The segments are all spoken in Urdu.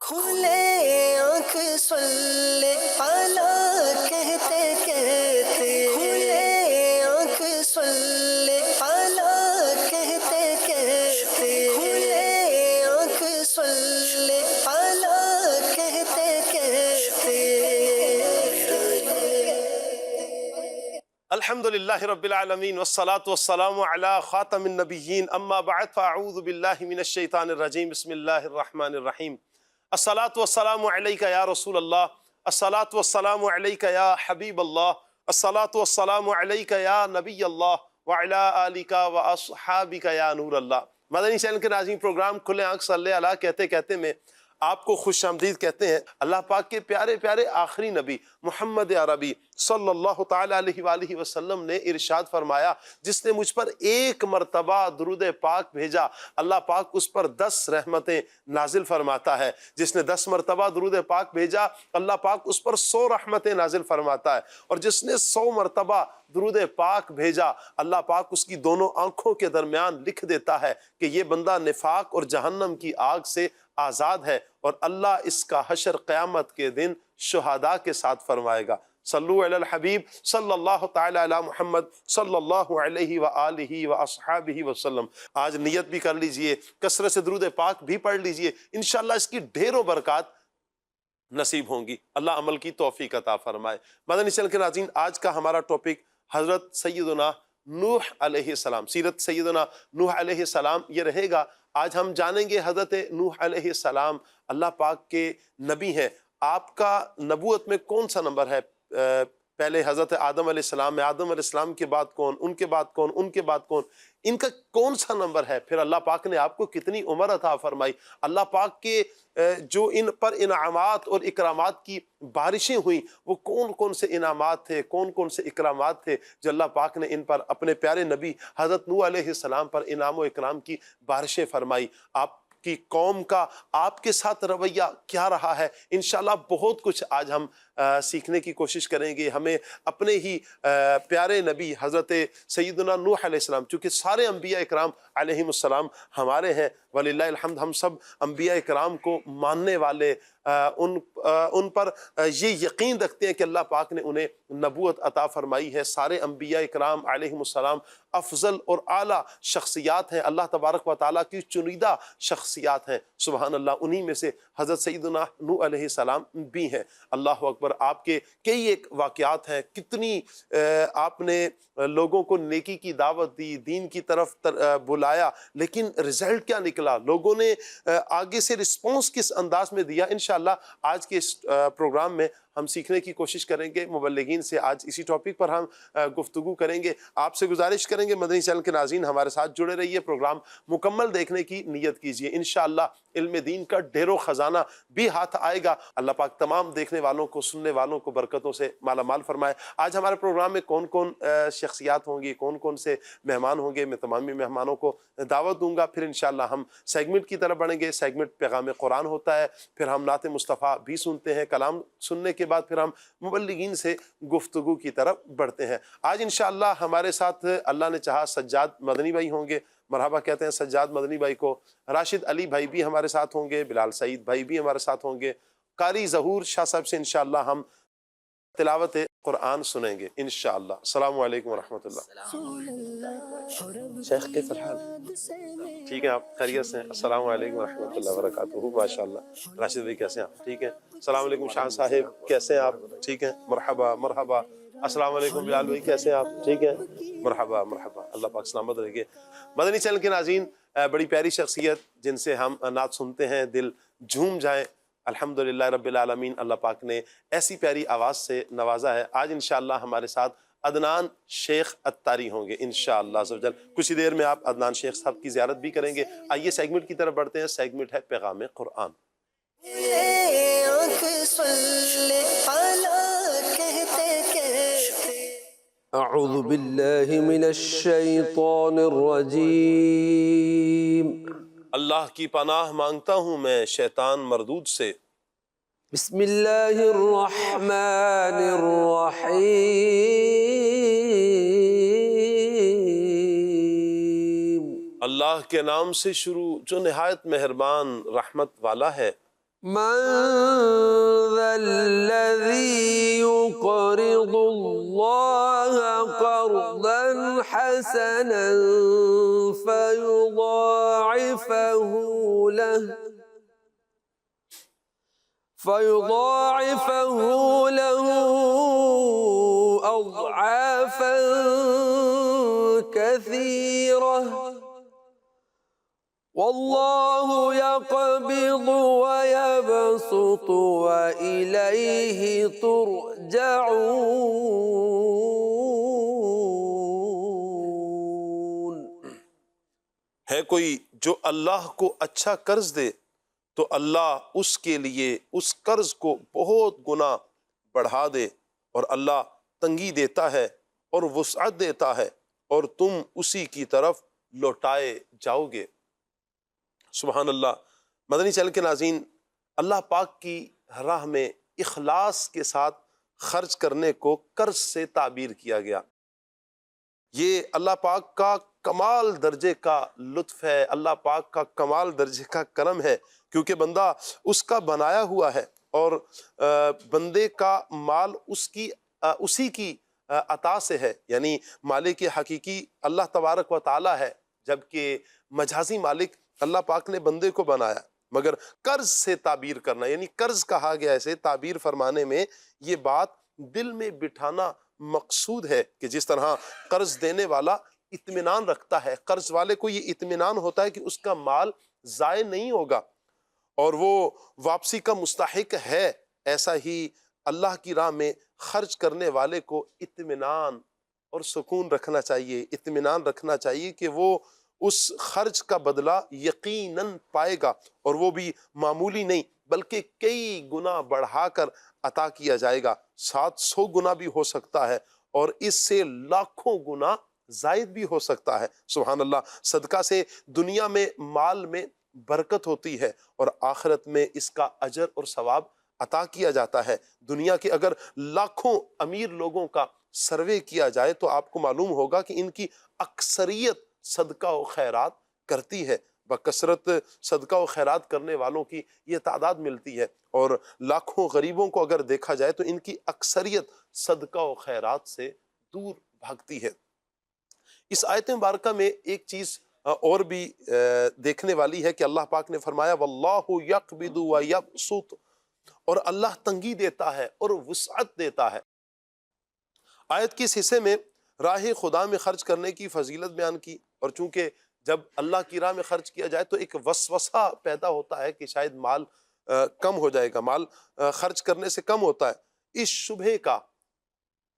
کھلے آنکھ صلی اعلیٰ کہتے کہتے، کھلے آنکھ صلی اعلیٰ کہتے کہتے، کھلے آنکھ صلی اعلیٰ کہتے کہتے۔ الحمد للہ رب العالمین والصلاة والسلام علی خاتم النبیین اما بعد فاعوذ باللہ من الشیطان الرجیم بسم اللہ الرحمن الرحیم۔ الصلاة والسلام علیک یا رسول اللہ، الصلاة والسلام علیک یا حبیب اللہ، الصلاة والسلام علیک یا نبی اللہ وعلی آلک واصحابک یا نور اللہ۔ مدنی چینل کے ناظرین، پروگرام کھلے آنکھ صلی اللہ کہتے کہتے میں آپ کو خوش آمدید کہتے ہیں۔ اللہ پاک کے پیارے پیارے آخری نبی محمد عربی صلی اللہ تعالی علیہ وآلہ وسلم نے ارشاد فرمایا، جس نے مجھ پر ایک مرتبہ درود پاک بھیجا اللہ پاک اس پر 10 رحمتیں نازل فرماتا ہے۔ جس نے 10 مرتبہ درود پاک بھیجا اللہ پاک اس پر 100 رحمتیں نازل فرماتا ہے، اور جس نے 100 مرتبہ درود پاک بھیجا اللہ پاک اس کی دونوں آنکھوں کے درمیان لکھ دیتا ہے کہ یہ بندہ نفاق اور جہنم کی آگ سے آزاد ہے، اور اللہ اس کا حشر قیامت کے دن شہداء کے ساتھ فرمائے گا۔ صلو علی الحبیب صلی اللہ تعالی علی محمد صلی اللہ علیہ وآلہ واصحابہ وسلم۔ آج نیت بھی کر لیجئے، کثرت سے درود پاک بھی پڑھ لیجئے، انشاءاللہ اس کی ڈھیروں برکات نصیب ہوں گی۔ اللہ عمل کی توفیق عطا فرمائے۔ مدنی چینل کے ناظرین، آج کا ہمارا ٹاپک حضرت سیدنا نوح علیہ السلام، سیرت سیدنا نوح علیہ السلام یہ رہے گا۔ آج ہم جانیں گے حضرت نوح علیہ السلام اللہ پاک کے نبی ہیں۔ آپ کا نبوت میں کون سا نمبر ہے؟ پہلے حضرت آدم علیہ السلام ہے، آدم علیہ السلام کے بعد کون، ان کے بعد کون، ان کے بعد کون، ان کا کون سا نمبر ہے؟ پھر اللہ پاک نے آپ کو کتنی عمر عطا فرمائی؟ اللہ پاک کے جو ان پر انعامات اور اکرامات کی بارشیں ہوئیں وہ کون کون سے انعامات تھے، کون کون سے اکرامات تھے جو اللہ پاک نے ان پر اپنے پیارے نبی حضرت نوح علیہ السلام پر انعام و اکرام کی بارشیں فرمائی؟ آپ کی قوم کا آپ کے ساتھ رویہ کیا رہا ہے؟ انشاءاللہ بہت کچھ آج ہم سیکھنے کی کوشش کریں گے۔ ہمیں اپنے ہی پیارے نبی حضرت سیدنا نوح علیہ السلام، چونکہ سارے انبیاء اکرام علیہم السلام ہمارے ہیں، وللہ الحمد ہم سب انبیاء اکرام کو ماننے والے، ان پر یہ یقین رکھتے ہیں کہ اللہ پاک نے انہیں نبوت عطا فرمائی ہے۔ سارے انبیاء اکرام علیہم السلام افضل اور اعلیٰ شخصیات ہیں، اللہ تبارک و تعالیٰ کی چنیدہ شخصیات ہیں، سبحان اللہ۔ انہی میں سے حضرت سیدنا نوح علیہ السلام بھی ہیں۔ اللہ اکبر۔ آپ کے کئی ایک واقعات ہیں، کتنی آپ نے لوگوں کو نیکی کی دعوت دی، دین کی طرف بلایا، لیکن رزلٹ کیا نکلا؟ لوگوں نے آگے سے رسپانس کس انداز میں دیا؟ انشاءاللہ آج کے اس پروگرام میں ہم سیکھنے کی کوشش کریں گے۔ مبلغین سے آج اسی ٹاپک پر ہم گفتگو کریں گے۔ آپ سے گزارش کریں گے مدنی چینل کے ناظرین ہمارے ساتھ جڑے رہیے، پروگرام مکمل دیکھنے کی نیت کیجیے۔ انشاءاللہ علم دین کا ڈھیروں خزانہ بھی ہاتھ آئے گا۔ اللہ پاک تمام دیکھنے والوں کو، سننے والوں کو برکتوں سے مالا مال فرمائے۔ آج ہمارے پروگرام میں کون کون شخصیات ہوں گی، کون کون سے مہمان ہوں گے، میں تمامی مہمانوں کو دعوت دوں گا۔ پھر انشاءاللہ ہم سیگمنٹ کی طرف بڑھیں گے۔ سیگمنٹ پیغام قرآن ہوتا ہے، پھر ہم نعت مصطفیٰ بھی سنتے ہیں۔ کلام سننے کے بعد پھر ہم مبلغین سے گفتگو کی طرف بڑھتے ہیں۔ آج انشاءاللہ ہمارے ساتھ اللہ نے چاہا سجاد مدنی بھائی ہوں گے، مرحبا کہتے ہیں سجاد مدنی بھائی کو۔ راشد علی بھائی بھی ہمارے ساتھ ہوں گے، بلال سعید بھائی بھی ہمارے ساتھ ہوں گے۔ قاری ظہور شاہ صاحب سے انشاءاللہ ہم تلاوت قرآن سنیں گے انشاءاللہ۔ السلام علیکم ورحمۃ اللہ۔ شیخ کیف الحال؟ ٹھیک ہے، آپ خیریت سے ہیں؟ السلام علیکم ورحمۃ اللہ وبرکاتہ۔ ماشاءاللہ راشد بھائی کیسے ہیں آپ؟ ٹھیک ہیں۔ السلام علیکم شاہ صاحب کیسے ہیں آپ؟ ٹھیک ہیں، مرحبا مرحبا۔ السلام علیکم بلال بھائی کیسے ہیں آپ؟ ٹھیک ہیں، مرحبا مرحبا، اللہ پاک سلامت رکھے۔ مدنی چینل کے ناظرین، بڑی پیاری شخصیت جن سے ہم نعت سنتے ہیں دل جھوم جائیں۔ الحمدللہ رب العالمین، اللہ پاک نے ایسی پیاری آواز سے نوازا ہے۔ آج انشاءاللہ ہمارے ساتھ عدنان شیخ اتاری ہوں گے انشاءاللہ عز و جل۔ کچھ ہی دیر میں آپ عدنان شیخ صاحب کی زیارت بھی کریں گے۔ آئیے سیگمنٹ کی طرف بڑھتے ہیں۔ سیگمنٹ ہے پیغام قرآن۔ اعوذ باللہ من الشیطان الرجیم۔ اللہ کی پناہ مانگتا ہوں میں شیطان مردود سے۔ بسم اللہ الرحمن الرحیم۔ اللہ کے نام سے شروع جو نہایت مہربان رحمت والا ہے۔ من ذا الذي يقرض الله قرضا حسنا فيضاعفه له أضعافا كثيرة والله يقبض ويبسط وإليه ترجعون۔ ہے کوئی جو اللہ کو اچھا قرض دے تو اللہ اس کے لیے اس قرض کو بہت گنا بڑھا دے، اور اللہ تنگی دیتا ہے اور وسعت دیتا ہے، اور تم اسی کی طرف لوٹائے جاؤ گے۔ سبحان اللہ۔ مدنی چینل کے ناظرین، اللہ پاک کی راہ میں اخلاص کے ساتھ خرچ کرنے کو قرض سے تعبیر کیا گیا۔ یہ اللہ پاک کا کمال درجے کا لطف ہے، اللہ پاک کا کمال درجے کا کرم ہے، کیونکہ بندہ اس کا بنایا ہوا ہے، اور بندے کا مال اسی کی عطا سے ہے، یعنی مالک حقیقی اللہ تبارک و تعالی ہے، جبکہ مجازی مالک اللہ پاک نے بندے کو بنایا۔ مگر قرض سے تعبیر کرنا، یعنی قرض کہا گیا اسے تعبیر فرمانے میں، یہ بات دل میں بٹھانا مقصود ہے کہ جس طرح قرض دینے والا اطمینان رکھتا ہے، قرض والے کو یہ اطمینان ہوتا ہے کہ اس کا مال ضائع نہیں ہوگا اور وہ واپسی کا مستحق ہے، ایسا ہی اللہ کی راہ میں خرچ کرنے والے کو اطمینان اور سکون رکھنا چاہیے، اطمینان رکھنا چاہیے کہ وہ اس خرچ کا بدلہ یقیناً پائے گا، اور وہ بھی معمولی نہیں بلکہ کئی گنا بڑھا کر عطا کیا جائے گا، 700 گنا بھی ہو سکتا ہے، اور اس سے لاکھوں گنا زائد بھی ہو سکتا ہے۔ سبحان اللہ۔ صدقہ سے دنیا میں مال میں برکت ہوتی ہے، اور آخرت میں اس کا اجر اور ثواب عطا کیا جاتا ہے۔ دنیا کے اگر لاکھوں امیر لوگوں کا سروے کیا جائے تو آپ کو معلوم ہوگا کہ ان کی اکثریت صدقہ و خیرات کرتی ہے، بکثرت صدقہ و خیرات کرنے والوں کی یہ تعداد ملتی ہے، اور لاکھوں غریبوں کو اگر دیکھا جائے تو ان کی اکثریت صدقہ و خیرات سے دور بھاگتی ہے۔ اس آیت مبارکہ میں ایک چیز اور بھی دیکھنے والی ہے کہ اللہ پاک نے فرمایا واللہ یقبض ویبسط، اور اللہ تنگی دیتا ہے اور وسعت دیتا ہے۔ آیت کے اس حصے میں راہ خدا میں خرچ کرنے کی فضیلت بیان کی، اور چونکہ جب اللہ کی راہ میں خرچ کیا جائے تو ایک وسوسہ پیدا ہوتا ہے کہ شاید مال کم ہو جائے گا، مال خرچ کرنے سے کم ہوتا ہے۔ اس شبہے کا،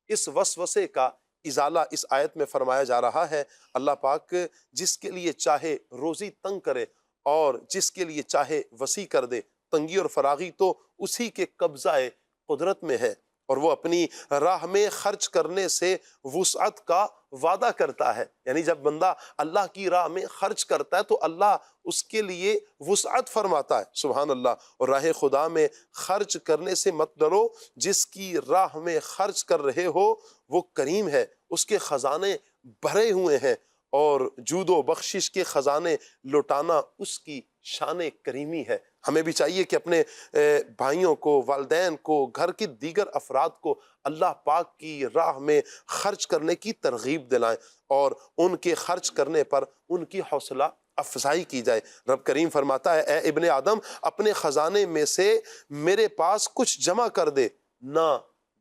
اس وسوسے کا ازالہ اس آیت میں فرمایا جا رہا ہے۔ اللہ پاک جس کے لیے چاہے روزی تنگ کرے اور جس کے لیے چاہے وسیع کر دے، تنگی اور فراغی تو اسی کے قبضہ قدرت میں ہے، اور وہ اپنی راہ میں خرچ کرنے سے وسعت کا وعدہ کرتا ہے۔ یعنی جب بندہ اللہ کی راہ میں خرچ کرتا ہے تو اللہ اس کے لیے وسعت فرماتا ہے۔ سبحان اللہ۔ اور راہ خدا میں خرچ کرنے سے مت ڈرو، جس کی راہ میں خرچ کر رہے ہو وہ کریم ہے، اس کے خزانے بھرے ہوئے ہیں، اور جود و بخشش کے خزانے لوٹانا اس کی شان کریمی ہے۔ ہمیں بھی چاہیے کہ اپنے بھائیوں کو، والدین کو، گھر کے دیگر افراد کو اللہ پاک کی راہ میں خرچ کرنے کی ترغیب دلائیں، اور ان کے خرچ کرنے پر ان کی حوصلہ افزائی کی جائے۔ رب کریم فرماتا ہے اے ابن آدم، اپنے خزانے میں سے میرے پاس کچھ جمع کر دے، نہ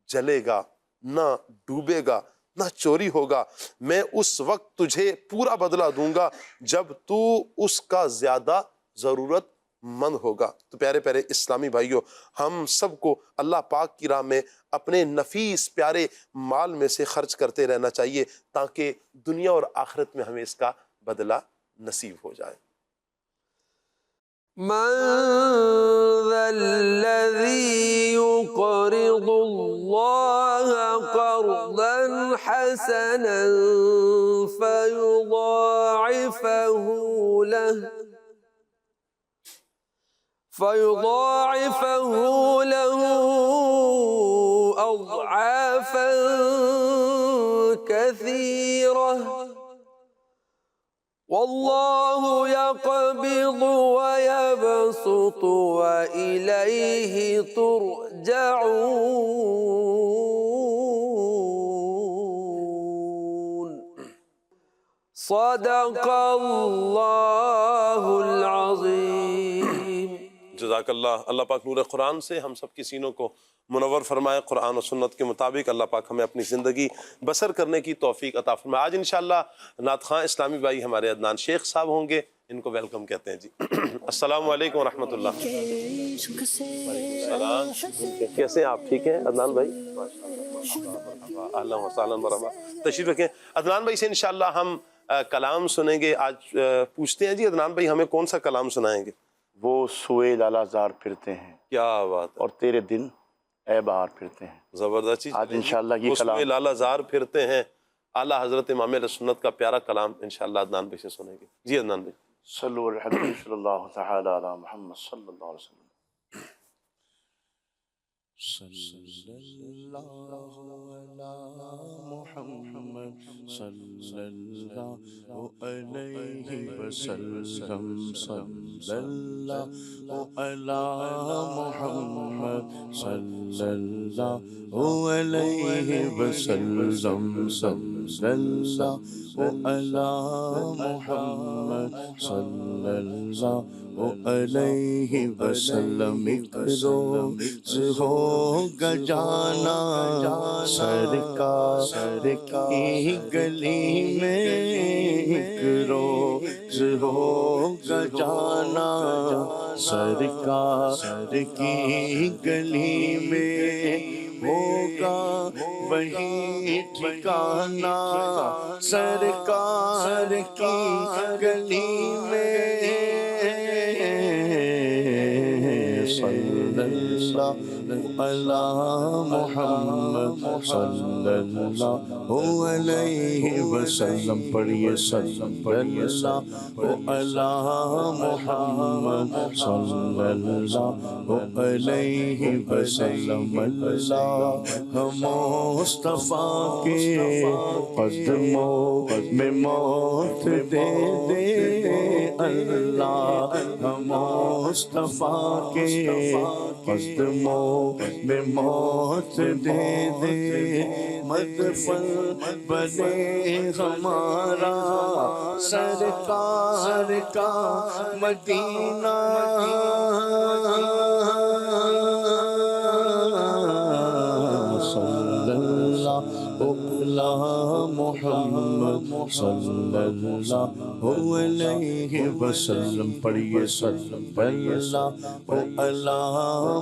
جلے گا، نہ ڈوبے گا، نہ چوری ہوگا، میں اس وقت تجھے پورا بدلہ دوں گا جب تو اس کا زیادہ ضرورت مند ہوگا۔ تو پیارے پیارے اسلامی بھائیوں، ہم سب کو اللہ پاک کی راہ میں اپنے نفیس پیارے مال میں سے خرچ کرتے رہنا چاہیے، تاکہ دنیا اور آخرت میں ہمیں اس کا بدلہ نصیب ہو جائے۔ من ذا الذي يقرض الله قرضا حسنا فيضاعفه له أضعافا كثيرة والله يقبض ويبسط وإليه ترجعون صدق الله العظيم. جزاک اللہ. اللہ پاک نور قرآن سے ہم سب کی سینوں کو منور فرمائے، قرآن و سنت کے مطابق اللہ پاک ہمیں اپنی زندگی بسر کرنے کی توفیق عطا فرمائے. آج انشاءاللہ نعت خواں اسلامی بھائی ہمارے عدنان شیخ صاحب ہوں گے، ان کو ویلکم کہتے ہیں جی. السلام علیکم ورحمۃ اللہ. السلام. کیسے ہیں آپ؟ ٹھیک ہیں عدنان بھائی؟ اہلا وسہلا مرحبا. تشریف رکھیں. عدنان بھائی سے انشاءاللہ ہم کلام سنیں گے. آج پوچھتے ہیں جی عدنان بھائی ہمیں کون سا کلام سنائیں گے؟ وہ سوئے لالا زار پھرتے ہیں کیا بات ہے. اور تیرے دل اے بہار پھرتے ہیں. زبردست چیز. آج انشاءاللہ یہ اس میں کلام لالا زار پھرتے ہیں، اعلیٰ حضرت امام اہل سنت کا پیارا کلام انشاءاللہ عدنان بھائی سے سنیں گے. جی عدنان بھائی. صلو علی الحبیب صلی اللہ تعالی علی محمد صلی اللہ علیہ وسلم. صلی اللہ علی محمد صلی اللہ علیہ وسلم. صلی اللہ علی محمد صلی اللہ علیہ وسلم. صلی اللہ علی محمد صلی اللہ علیہ وسلم. ایک روز ہوگا جانا سرکار کی گلی میں، ایک روز ہوگا جانا سرکار کی گلی میں، ہوگا وہی ٹھکانہ سرکار کی گلی میں. صلی اللہ علی محمد صلی اللہ علیہ وسلم. پڑھیے صلی اللہ علی محمد صلی اللہ علیہ وسلم. اللہ مصطفیٰ کے قدموں میں موت دے دے، اللہ مصطفیٰ کے قدموں میں موت دے دے، مدفن بنے ہمارا سرکار کا مدینہ. صلی اللہ علی محمد صلی اللہ علیہ وسلم. پڑھیے صلی اللہ علی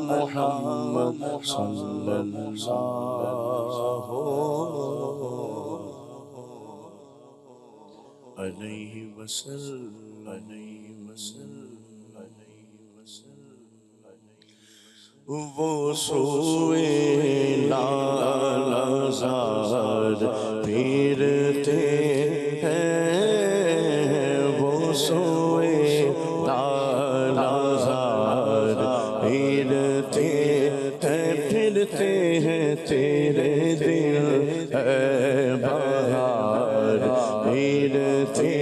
محمد صلی اللہ علیہ وسلم. وہ سوئے لالا زار پھرتے ہیں، وہ سوئے لالا زار پھرتے ہیں، پھرتے ہیں تیرے دل اے بہار، پھرتے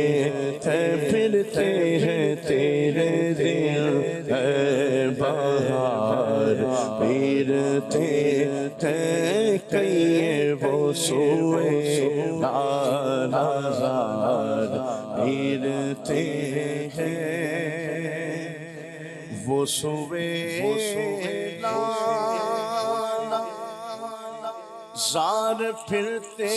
ہیں، پھرتے ہیں تیرے دل اے بہار، پھرتے ہیں کئی وہ سوئے لالا زار پھرتے ہیں، وہ سوئے لالا زار پھرتے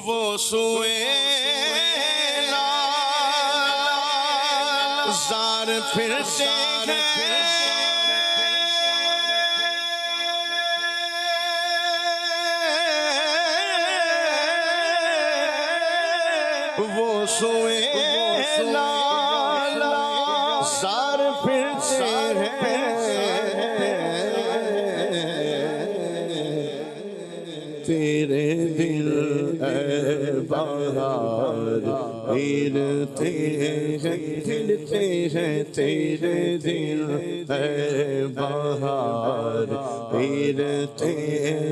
وہ سوئے لالا زار پھرتے ہیں، وہ سوئے لالا زار پھرتے ہیں، تیرے دل اے بہار بہار پھرتے ہیں تیرے دل ہے بہار پھرتے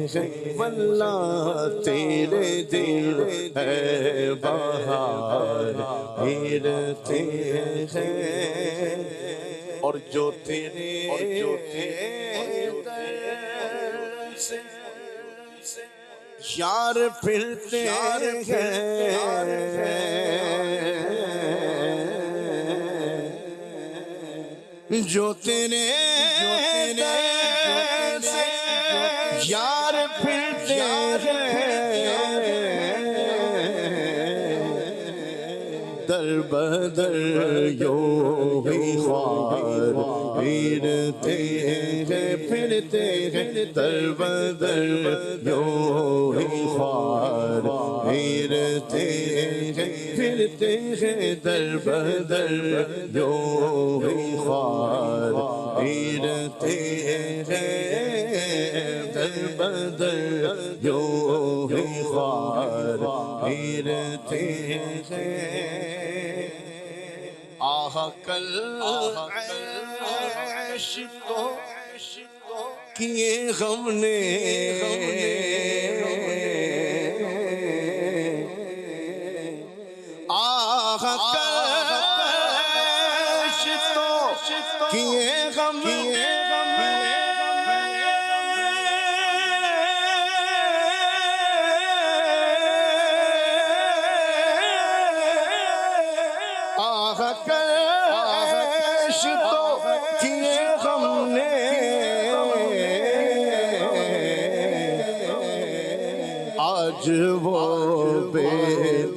ہیں واللہ تیرے دل ہے بہار پھرتے ہیں اور جو تیرے یار پھرتے ہیں جو تیرے یار پھرتے ہیں در بدر یوں ہی خوار پھرتے ہیں در بدر یوں ہی خوار پھرتے ہیں در بدر یوں ہی خوار پھرتے ہیں در بدر یوں ہی خوار پھرتے ہیں آہ کل عشقوں کیے غم نے آہ کل عشقوں کیے غم آج وہ بے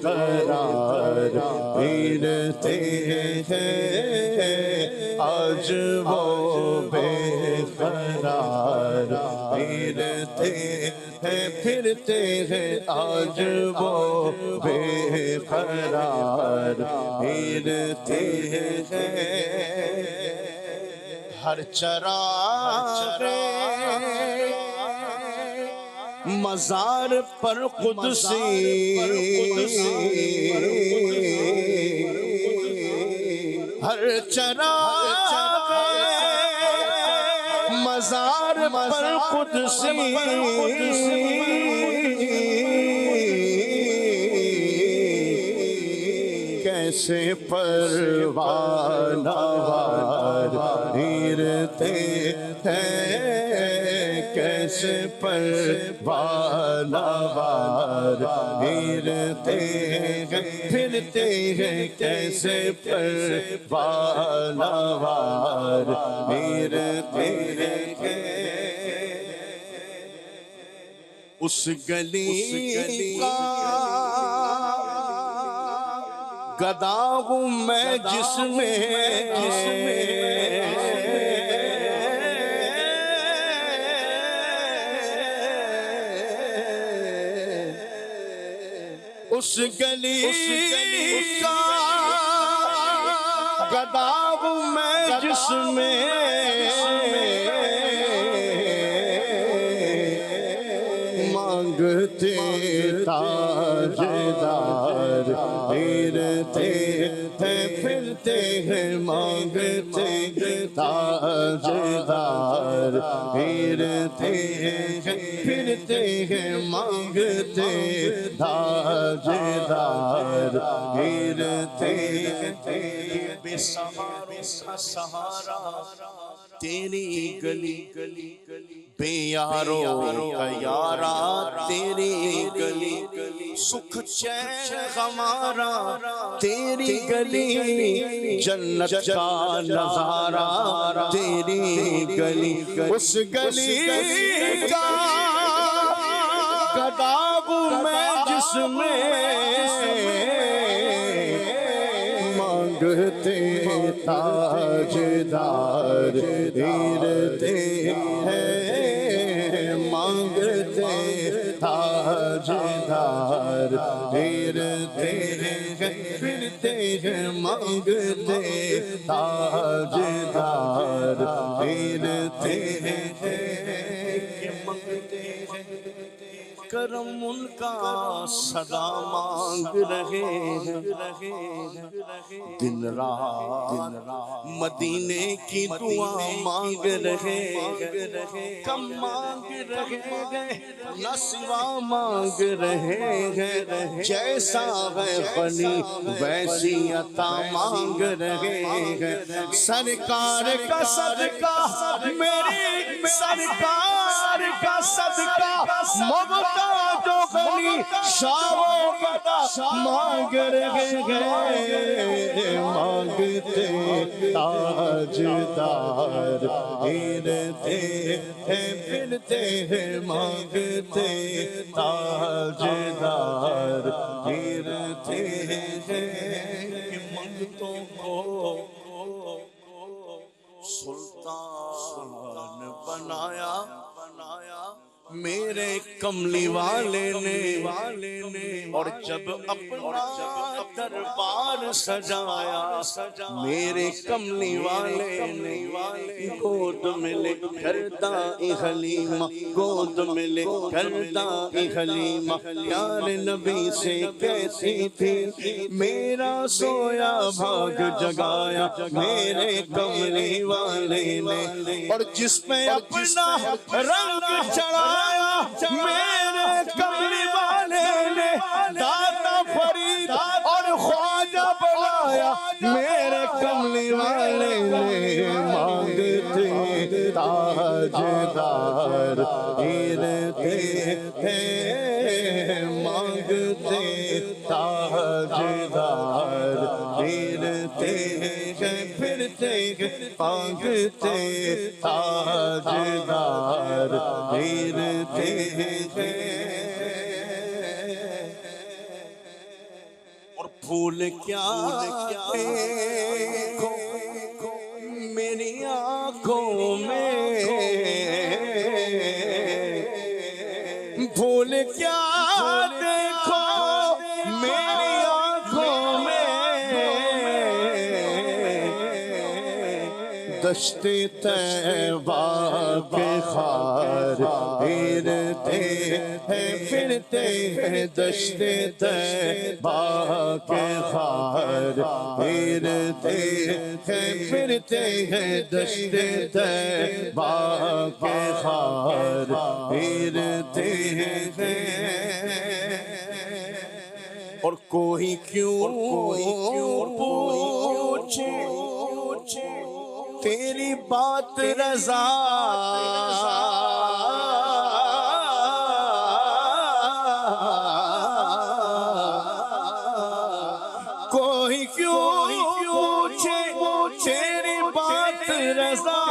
قرار پھرتے ہیں آج وہ بے قرار پھرتے ہیں آج وہ بے قرار پھرتے ہیں ہر چراغ مزار پر قدسی ہر چراغ مزار پر قدسی کیسے پروانہ وار پھرتے ہیں کیسے پروانہ وار پھرتے ہیں کیسے پروانہ وار پھرتے ہیں اس گلی کا گدا ہوں میں جس میں اس گلی کا گدا ہوں میں جس میں مانگتے تاجدار پھرتے ہیں مانگتے تاجدار پھرتے ہیں مانگتے تاجدار پھرتے بے سہاروں کا سہارا تیری گلی بے یاروں کا یارا تیری گلی سکھ چین ہمارا تیری گلی جنت کا نظارہ تیری گلی اس گلی کا گدا ہوں میں جس میں مانگتے تاجدار پھرتے ہیں مانگتے تاجدار پھرتے ہیں مانگتے تاجدار پھرتے ہیں کرم ان کا صدا مانگ رہے ہیں، دن رات مدینے کی دعا مانگ رہے ہیں، کم مانگ رہے ہیں نہ سوا مانگ رہے ہیں، جیسا ہے غنی ویسی عطا مانگ رہے ہیں، سرکار کا صدقہ میری سرکار کا صدقہ محتاج و غنی شاہ و بدا مانگ رہے ہیں، مانگتے تاجدار پھرتے ہیں، پھرتے ہیں، مانگتے تاجدار پھرتے ہیں، کہ منگتوں کو سلطان بنایا میرے کملی والے نے، اور جب اپنا دربار سجایا میرے کملی والے نے، گود میں لے کر دائی حلیمہ، گود میں لے کر دائی حلیمہ پیار نبی سے کہتی تھی، میرا سویا بھاگ جگایا میرے کملی والے نے، اور جس پہ اپنا رنگ چڑھایا میرے کملی والے نے، داتا فرید اور خواجہ بنایا میرے کملی والے نے، مانگتے تاجدار پھرتے ہیں، مانگتے تاجدار پھرتے ہیں، پھرتے ہیں، مانگتے تاجدار پھرتے ہیں، اور پھول کیا دیکھو میری آنکھوں میں، پھول کیا دیکھو میری آنکھوں میں، دشت طیبہ کے خار پھرتے ہیں، پھرتے ہیں، دشت طیبہ کے خار پھرتے ہیں، پھرتے ہیں، دشت طیبہ کے خار پھرتے ہیں، اور کوئی کیوں پوچھے تیری بات رضا، کوئی کیوں پوچھے تیری بات رضا،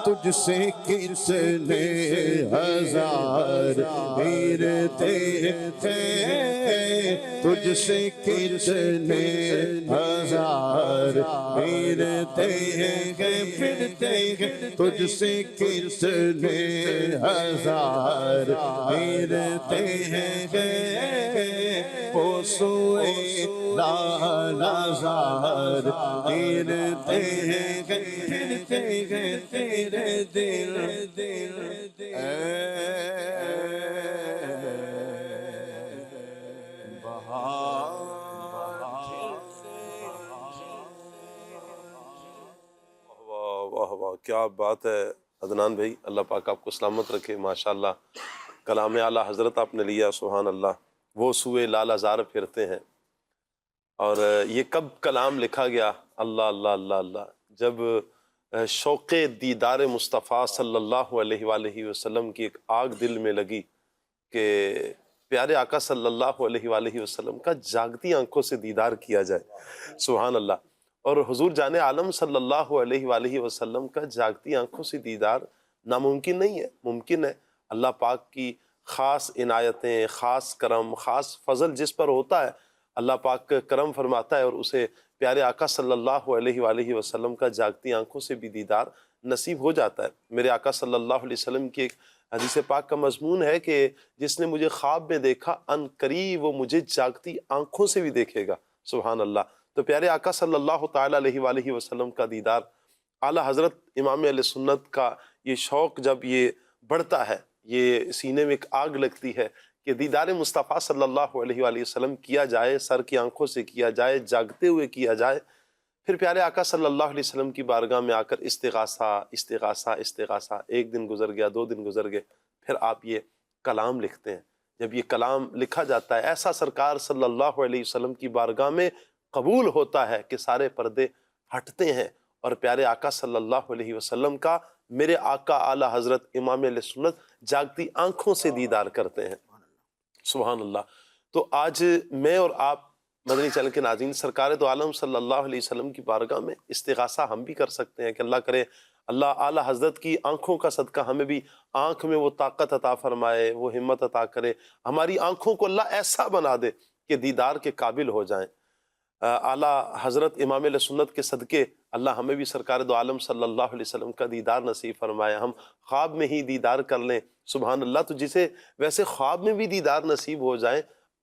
تجھ سے کتنے ہزار پھرتے ہیں، تجھ سے کتنے ہزار پھرتے ہیں، پھرتے ہیں، تجھ سے کتنے ہزار پھرتے ہیں، پوسوئے لالازار پھرتے ہیں، پھرتے ہیں، تیرے دل واہ واہ، کیا بات ہے عدنان بھائی، اللہ پاک آپ کو سلامت رکھے، ماشاءاللہ کلام اعلیٰ حضرت آپ نے لیا، سبحان اللہ، وہ سوئے لال ازار پھرتے ہیں۔ اور یہ کب کلام لکھا گیا؟ اللہ اللہ اللہ اللہ، جب شوق دیدار مصطفیٰ صلی اللہ علیہ وآلہ وسلم کی ایک آگ دل میں لگی کہ پیارے آقا صلی اللہ علیہ وآلہ وسلم کا جاگتی آنکھوں سے دیدار کیا جائے، سبحان اللہ۔ اور حضور جان عالم صلی اللہ علیہ وآلہ وسلم کا جاگتی آنکھوں سے دیدار ناممکن نہیں ہے، ممکن ہے۔ اللہ پاک کی خاص عنایتیں، خاص کرم، خاص فضل جس پر ہوتا ہے، اللہ پاک کرم فرماتا ہے اور اسے پیارے آقا صلی اللہ علیہ وآلہ وسلم کا جاگتی آنکھوں سے بھی دیدار نصیب ہو جاتا ہے۔ میرے آقا صلی اللہ علیہ وسلم کی ایک حدیث پاک کا مضمون ہے کہ جس نے مجھے خواب میں دیکھا ان قریب وہ مجھے جاگتی آنکھوں سے بھی دیکھے گا، سبحان اللہ۔ تو پیارے آقا صلی اللہ تعالیٰ علیہ وآلہ وسلم کا دیدار، اعلیٰ حضرت امام اہل سنت کا یہ شوق جب یہ بڑھتا ہے، یہ سینے میں ایک آگ لگتی ہے کہ دیدار مصطفیٰ صلی اللہ علیہ وآلہ وسلم کیا جائے، سر کی آنکھوں سے کیا جائے، جاگتے ہوئے کیا جائے، پھر پیارے آقا صلی اللہ علیہ وسلم کی بارگاہ میں آ کر استغاثہ استغاثہ استغاثہ، ایک دن گزر گیا، 2 دن گزر گئے، پھر آپ یہ کلام لکھتے ہیں۔ جب یہ کلام لکھا جاتا ہے، ایسا سرکار صلی اللہ علیہ وسلم کی بارگاہ میں قبول ہوتا ہے کہ سارے پردے ہٹتے ہیں اور پیارے آقا صلی اللہ علیہ وسلم کا، میرے آقا اعلی حضرت امام اہل سنت جاگتی آنکھوں سے دیدار کرتے ہیں۔ سبحان اللہ۔ تو آج میں اور آپ مدنی چینل کے ناظرین، سرکار دو عالم صلی اللہ علیہ وسلم کی بارگاہ میں استغاثہ ہم بھی کر سکتے ہیں کہ اللہ کرے اللہ اعلی حضرت کی آنکھوں کا صدقہ ہمیں بھی آنکھ میں وہ طاقت عطا فرمائے، وہ ہمت عطا کرے، ہماری آنکھوں کو اللہ ایسا بنا دے کہ دیدار کے قابل ہو جائیں۔ اعلیٰ حضرت امام علیہ سنت کے صدقے اللہ ہمیں بھی سرکار دو عالم صلی اللہ علیہ وسلم کا دیدار نصیب فرمائے، ہم خواب میں ہی دیدار کر لیں۔ سبحان اللہ۔ تو جسے ویسے خواب میں بھی دیدار نصیب ہو جائیں،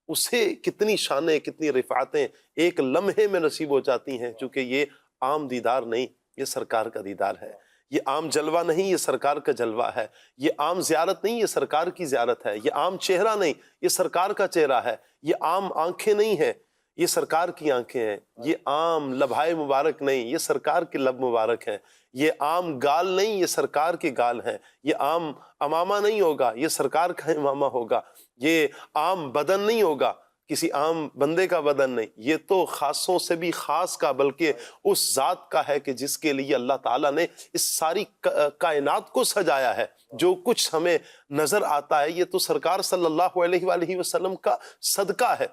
اسے کتنی شانیں، کتنی رفعتیں ایک لمحے میں نصیب ہو جاتی ہیں، چونکہ یہ عام دیدار نہیں، یہ سرکار کا دیدار ہے، یہ عام جلوہ نہیں، یہ سرکار کا جلوہ ہے، یہ عام زیارت نہیں، یہ سرکار کی زیارت ہے، یہ عام چہرہ نہیں، یہ سرکار کا چہرہ ہے، یہ عام آنکھیں نہیں ہیں، یہ سرکار کی آنکھیں ہیں، یہ عام لبھائے مبارک نہیں، یہ سرکار کے لب مبارک ہیں، یہ عام گال نہیں، یہ سرکار کے گال ہیں، یہ عام امامہ نہیں ہوگا، یہ سرکار کا امامہ ہوگا، یہ عام بدن نہیں ہوگا، کسی عام بندے کا بدن نہیں، یہ تو خاصوں سے بھی خاص کا بلکہ اس ذات کا ہے کہ جس کے لیے اللہ تعالیٰ نے اس ساری کائنات کو سجایا ہے۔ جو کچھ ہمیں نظر آتا ہے یہ تو سرکار صلی اللہ علیہ وآلہ وسلم کا صدقہ ہے،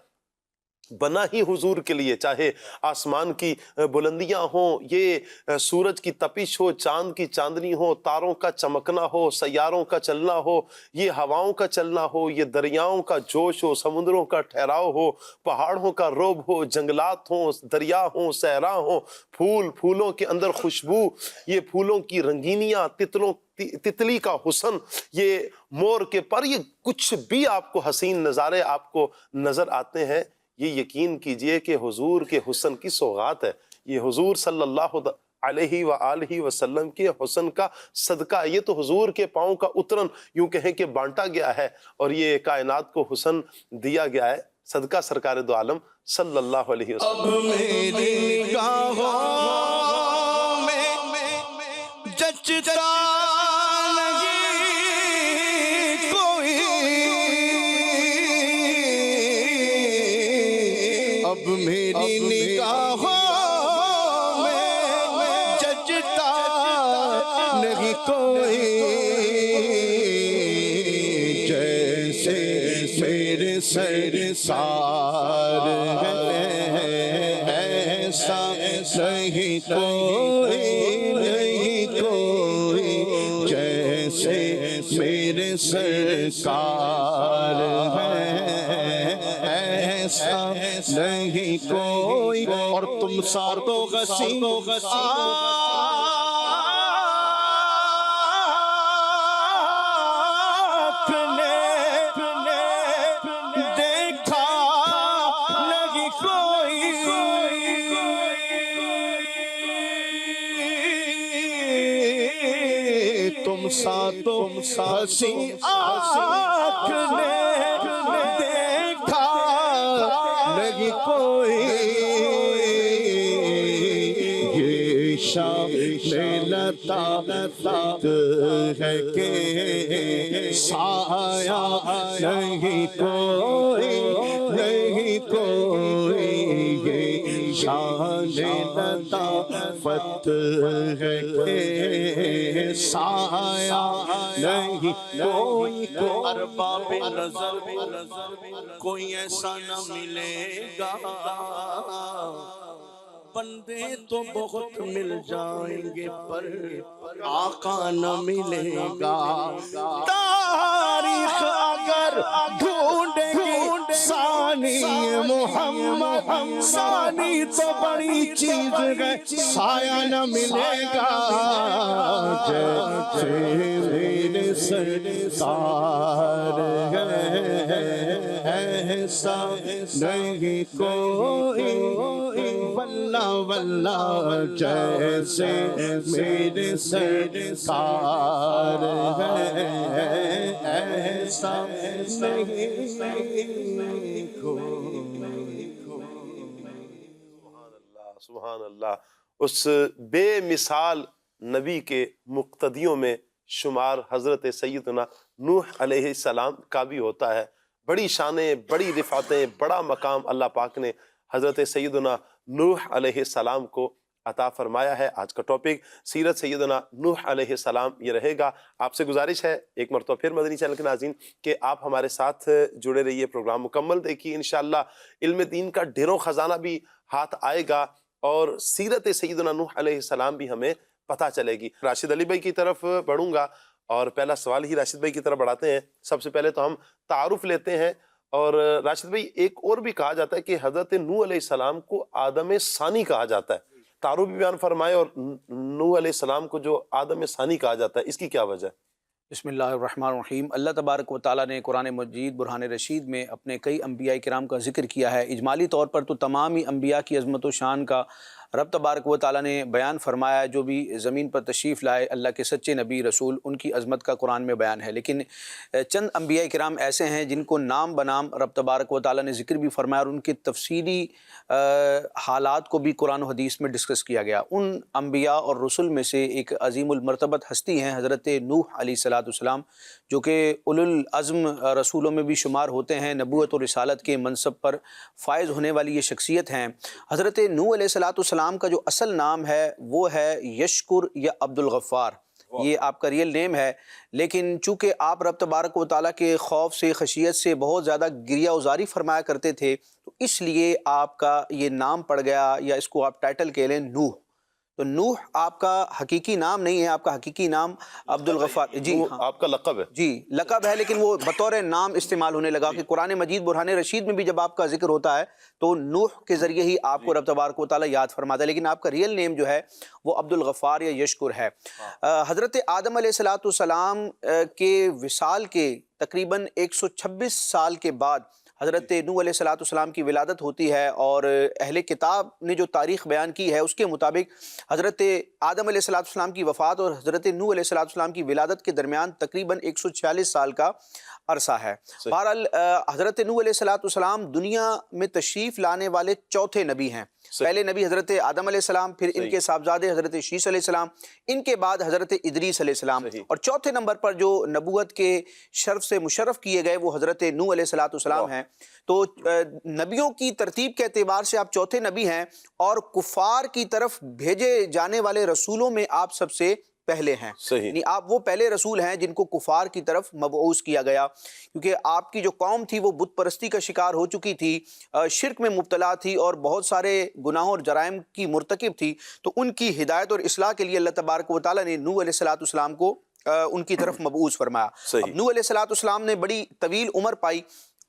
بنا ہی حضور کے لیے، چاہے آسمان کی بلندیاں ہوں، یہ سورج کی تپش ہو، چاند کی چاندنی ہو، تاروں کا چمکنا ہو، سیاروں کا چلنا ہو، یہ ہواؤں کا چلنا ہو، یہ دریاؤں کا جوش ہو، سمندروں کا ٹھہراؤ ہو، پہاڑوں کا روب ہو، جنگلات ہوں، دریا ہوں، صحرا ہوں، پھولوں کے اندر خوشبو، یہ پھولوں کی رنگینیاں، تتلی کا حسن، یہ مور کے پر، یہ کچھ بھی آپ کو حسین نظارے آپ کو نظر آتے ہیں، یہ یقین کیجئے کہ حضور کے حسن کی سوغات ہے، یہ حضور صلی اللہ علیہ وآلہ وسلم کے حسن کا صدقہ ہے، یہ تو حضور کے پاؤں کا اترن یوں کہیں کہ بانٹا گیا ہے اور یہ کائنات کو حسن دیا گیا ہے، صدقہ سرکار دو عالم صلی اللہ علیہ وسلم۔ اب میری نگاہوں میں جچتا اب میری نگاہوں میں جچتا نہیں کوئی، جیسے میرے سرکار ہے ایسا نہیں کوئی، نہیں کوئی، جیسے میرے سرکار ہے ایسا نہیں کوئی، اور تم سا تو غسی آنکھ نے دیکھا نہیں کوئی، تم سا تو غسی آنکھ نے دیکھا نہیں کوئی، یہ شام لطافت ہے کہ سایہ نہیں کوئی، نہیں کوئی، یہ شان لطافت ہے کہ سایہ نہیں کوئی، ارباب نظر کوئی ایسا نہ ملے گا، بندے تو بہت مل جائیں گے پر آقا نہ ملے گا، تاریخ اگر ڈھونڈے گی ثانی محمد، ثانی تو بڑی چیز ہے، سایہ نہ ملے گا، جیسے میرے سرکار ہے ایسا نہیں کوئی واللہ واللہ جیسے میرے سرکار ہے ایسا نہیں کوئی سبحان اللہ. اس بے مثال نبی کے مقتدیوں میں شمار حضرت سیدنا نوح علیہ السلام کا بھی ہوتا ہے. بڑی شانیں، بڑی رفعتیں، بڑا مقام اللہ پاک نے حضرت سیدنا نوح علیہ السلام کو عطا فرمایا ہے. آج کا ٹاپک سیرت سیدنا نوح علیہ السلام یہ رہے گا. آپ سے گزارش ہے ایک مرتبہ پھر مدنی چینل کے ناظرین کہ آپ ہمارے ساتھ جڑے رہیے، پروگرام مکمل دیکھیے. انشاءاللہ علم دین کا ڈھیروں خزانہ بھی ہاتھ آئے گا اور سیرت سیدنا نوح علیہ السلام بھی ہمیں پتہ چلے گی. راشد علی بھائی کی طرف بڑھوں گا اور پہلا سوال ہی راشد بھائی کی طرف بڑھاتے ہیں. سب سے پہلے تو ہم تعارف لیتے ہیں. اور راشد بھائی ایک اور بھی کہا جاتا ہے کہ حضرت نوح علیہ السلام کو آدم ثانی کہا جاتا ہے. تعارف بھی بیان فرمائے اور نوح علیہ السلام کو جو آدم ثانی کہا جاتا ہے اس کی کیا وجہ ہے؟ بسم اللہ الرحمن الرحیم. اللہ تبارک و تعالیٰ نے قرآن مجید برہان رشید میں اپنے کئی انبیاء کرام کا ذکر کیا ہے. اجمالی طور پر تو تمام ہی انبیاء کی عظمت و شان کا رب تبارک و تعالیٰ نے بیان فرمایا. جو بھی زمین پر تشریف لائے اللہ کے سچے نبی رسول، ان کی عظمت کا قرآن میں بیان ہے. لیکن چند انبیاء کرام ایسے ہیں جن کو نام بنام رب تبارک و تعالیٰ نے ذکر بھی فرمایا اور ان کے تفصیلی حالات کو بھی قرآن و حدیث میں ڈسکس کیا گیا. ان انبیاء اور رسول میں سے ایک عظیم المرتبت ہستی ہیں حضرت نوح علیہ السلام، جو کہ اولو العزم رسولوں میں بھی شمار ہوتے ہیں. نبوت اور رسالت کے منصب پر فائز ہونے والی یہ شخصیت ہیں. حضرت نوح علیہ السلام کا جو اصل نام ہے وہ ہے یشکر یا عبد الغفار. یہ آپ کا ریئل نیم ہے، لیکن چونکہ آپ رب تبارک و تعالیٰ کے خوف سے، خشیت سے بہت زیادہ گریہ ازاری فرمایا کرتے تھے، تو اس لیے آپ کا یہ نام پڑ گیا، یا اس کو آپ ٹائٹل کہہ لیں نوح. تو نوح آپ کا حقیقی نام نہیں ہے، آپ کا حقیقی نام عبد الغفار. جی ہاں، آپ کا لقب ہے. جی لقب ہے، لیکن وہ بطور نام استعمال ہونے لگا کہ قرآن مجید برہان رشید میں بھی جب آپ کا ذکر ہوتا ہے تو نوح کے ذریعے ہی آپ کو رب تبارک و تعالیٰ یاد فرماتا ہے. لیکن آپ کا ریئل نیم جو ہے وہ عبد الغفار یا یشکر ہے. حضرت آدم علیہ السلام کے وصال کے تقریباً 126 سال کے بعد حضرت نوح علیہ السلام کی ولادت ہوتی ہے. اور اہل کتاب نے جو تاریخ بیان کی ہے اس کے مطابق حضرت آدم علیہ السلام کی وفات اور حضرت نوح علیہ السلام کی ولادت کے درمیان تقریباً 146 سال کا عرصہ ہے. بہرحال حضرت نوح علیہ السلام دنیا میں تشریف لانے والے چوتھے نبی ہیں. پہلے نبی حضرت آدم علیہ السلام، پھر ان کے صاحبزادے حضرت شیس علیہ السلام، ان کے بعد حضرت ادریس علیہ السلام، اور چوتھے نمبر پر جو نبوت کے شرف سے مشرف کیے گئے وہ حضرت نوح علیہ السلام ہیں. تو نبیوں کی ترتیب کے اعتبار سے آپ چوتھے نبی ہیں، اور کفار کی طرف بھیجے جانے والے رسولوں میں آپ سب سے پہلے ہیں. یعنی آپ وہ پہلے رسول ہیں جن کو کفار کی طرف مبعوث کیا گیا، کیونکہ آپ کی جو قوم تھی وہ بت پرستی کا شکار ہو چکی تھی، شرک میں مبتلا تھی اور بہت سارے گناہوں اور جرائم کی مرتکب تھی. تو ان کی ہدایت اور اصلاح کے لیے اللہ تبارک و تعالیٰ نے نوح علیہ السلام کو ان کی طرف مبعوث فرمایا. نوح علیہ السلام نے بڑی طویل عمر پائی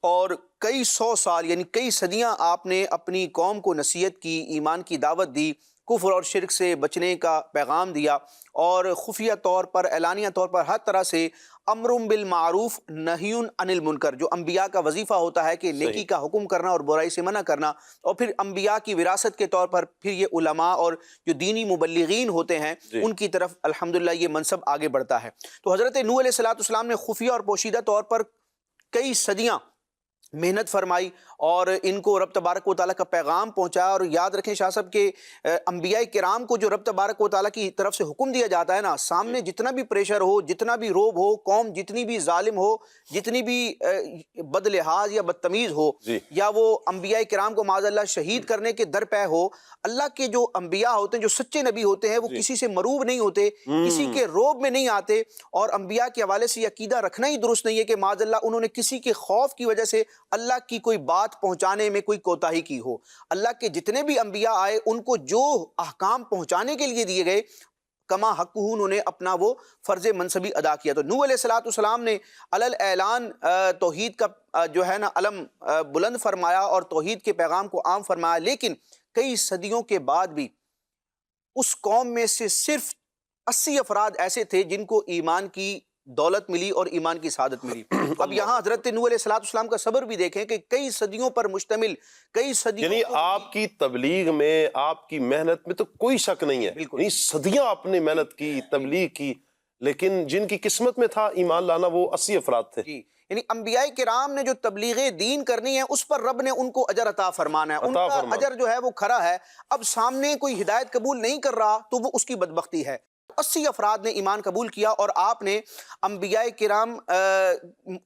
اور کئی سو سال یعنی کئی صدیاں آپ نے اپنی قوم کو نصیحت کی، ایمان کی دعوت دی، کفر اور شرک سے بچنے کا پیغام دیا، اور خفیہ طور پر، اعلانیہ طور پر ہر طرح سے امر بالمعروف نہی عن المنکر، جو انبیاء کا وظیفہ ہوتا ہے کہ نیکی کا حکم کرنا اور برائی سے منع کرنا، اور پھر انبیاء کی وراثت کے طور پر پھر یہ علماء اور جو دینی مبلغین ہوتے ہیں ان کی طرف الحمدللہ یہ منصب آگے بڑھتا ہے. تو حضرت نوح علیہ السلام نے خفیہ اور پوشیدہ طور پر کئی صدیاں محنت فرمائی اور ان کو رب تبارک و تعالیٰ کا پیغام پہنچایا. اور یاد رکھیں شاہ صاحب کہ انبیاء کرام کو جو رب تبارک و تعالیٰ کی طرف سے حکم دیا جاتا ہے نا، سامنے جتنا بھی پریشر ہو، جتنا بھی روب ہو، قوم جتنی بھی ظالم ہو، جتنی بھی بد لحاظ یا بدتمیز ہو، یا وہ انبیاء کرام کو معاذ اللہ شہید کرنے کے در پہ ہو، اللہ کے جو انبیاء ہوتے ہیں، جو سچے نبی ہوتے ہیں، وہ کسی سے مروب نہیں ہوتے، کسی کے روب میں نہیں آتے. اور انبیاء کے حوالے سے عقیدہ رکھنا ہی درست نہیں ہے کہ معاذ اللہ انہوں نے کسی کے خوف کی وجہ سے اللہ کی کوئی بات پہنچانے میں کوئی کوتاہی کی ہو. اللہ کے جتنے بھی انبیاء آئے ان کو جو احکام پہنچانے کے لیے دیے گئے، کما حق انہوں نے اپنا وہ فرض منصبی ادا کیا. تو نوح علیہ السلام نے علل اعلان توحید کا جو ہے نا علم بلند فرمایا اور توحید کے پیغام کو عام فرمایا. لیکن کئی صدیوں کے بعد بھی اس قوم میں سے صرف 80 افراد ایسے تھے جن کو ایمان کی دولت ملی اور ایمان کی سعادت ملی۔ اب یہاں حضرت نوح علیہ السلام کا صبر بھی دیکھیں کہ کئی صدیوں پر مشتمل، کئی صدیوں، یعنی آپ کی تبلیغ میں، آپ کی محنت میں تو کوئی شک نہیں ہے، یعنی صدیاں آپ نے محنت کی، تبلیغ کی، لیکن جن کی قسمت میں تھا ایمان لانا وہ 80 افراد تھے۔ جی، یعنی انبیاء کرام نے جو تبلیغ دین کرنی ہے اس پر رب نے ان کو اجر عطا فرمانا ہے، ان کا اجر جو ہے وہ کھرا ہے۔ اب سامنے کوئی ہدایت قبول نہیں کر رہا تو وہ اس کی بدبختی ہے۔ 80 افراد نے ایمان قبول کیا، اور آپ نے انبیاء کرام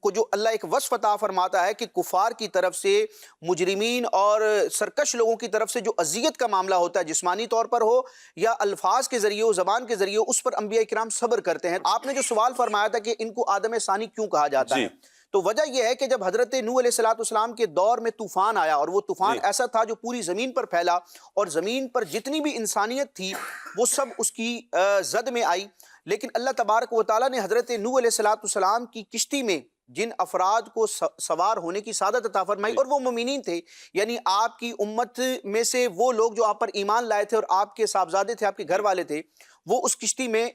کو جو اللہ ایک وصف عطا فرماتا ہے کہ کفار کی طرف سے، مجرمین اور سرکش لوگوں کی طرف سے جو اذیت کا معاملہ ہوتا ہے، جسمانی طور پر ہو یا الفاظ کے ذریعے ہو، زبان کے ذریعے ہو، اس پر انبیاء کرام صبر کرتے ہیں۔ آپ نے جو سوال فرمایا تھا کہ ان کو آدم ثانی کیوں کہا جاتا ہے، تو وجہ یہ ہے کہ جب حضرت نوح علیہ السلام کے دور میں طوفان آیا، اور وہ طوفان ایسا تھا جو پوری زمین پر پھیلا، اور زمین پر جتنی بھی انسانیت تھی وہ سب اس کی زد میں آئی، لیکن اللہ تبارک و تعالیٰ نے حضرت نوح علیہ السلام کی کشتی میں جن افراد کو سوار ہونے کی سعادت عطا فرمائی، اور وہ مومنین تھے، یعنی آپ کی امت میں سے وہ لوگ جو آپ پر ایمان لائے تھے اور آپ کے صاحبزادے تھے، آپ کے گھر والے تھے، وہ اس کشتی میں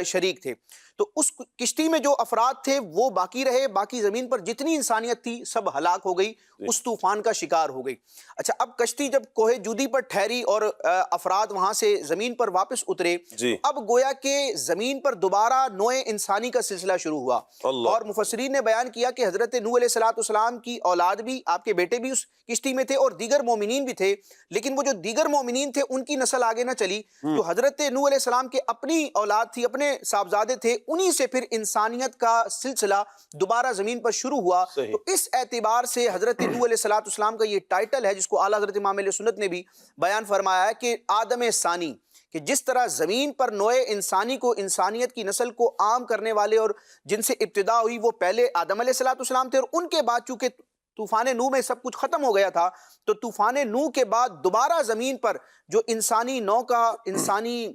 شریک تھے۔ تو اس کشتی میں جو افراد تھے وہ باقی رہے، باقی زمین پر جتنی انسانیت تھی سب ہلاک ہو گئی، اس طوفان کا شکار ہو گئی۔ اچھا، اب کشتی جب کوہ جودی پر ٹھہری اور افراد وہاں سے زمین پر واپس اترے، اب گویا کہ زمین پر دوبارہ نوع انسانی کا سلسلہ شروع ہوا، اور مفسرین نے بیان کیا کہ حضرت نوح علیہ السلام کی اولاد بھی، آپ کے بیٹے بھی اس کشتی میں تھے، اور دیگر مومنین بھی تھے، لیکن وہ جو دیگر مومنین تھے ان کی نسل آگے نہ چلی، تو حضرت نوح علیہ السلام کے اپنی اولاد تھی، اپنے صاحبزادے تھے، انہی سے پھر انسانیت کا سلسلہ دوبارہ زمین پر شروع ہوا۔ تو اس اعتبار سے حضرت نوح علیہ السلام کا یہ ٹائٹل ہے، جس کو اعلیٰ حضرت امام اہل سنت نے بھی بیان فرمایا ہے کہ آدم ثانی، کہ جس طرح زمین پر نوع انسانی کو، انسانیت کی نسل کو عام کرنے والے اور جن سے ابتدا ہوئی وہ پہلے آدم علیہ السلام تھے، اور ان کے بعد چونکہ طوفان نوح میں سب کچھ ختم ہو گیا تھا، تو طوفان نوح کے بعد دوبارہ زمین پر جو انسانی نوع کا، انسانی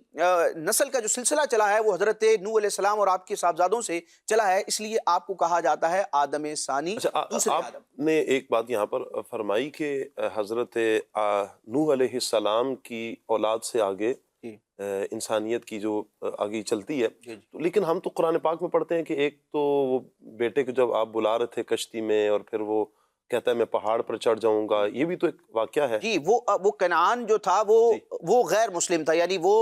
نسل کا جو سلسلہ چلا ہے وہ حضرت نوح علیہ السلام اور آپ کے صاحبزادوں سے چلا ہے، اس لیے آپ کو کہا جاتا ہے آدم ثانی، دوسرے آدم۔ آپ نے ایک بات یہاں پر فرمائی کہ حضرت نوح علیہ السلام کی اولاد سے آگے انسانیت کی جو آگے چلتی ہے، لیکن ہم تو قرآن پاک میں پڑھتے ہیں کہ ایک تو وہ بیٹے کو جب آپ بلا رہے تھے کشتی میں، اور پھر وہ کہتا ہے میں پہاڑ پر چڑھ جاؤں گا، یہ بھی تو ایک واقعہ ہے۔ جی، وہ کنعان جو تھا وہ غیر مسلم تھا، یعنی وہ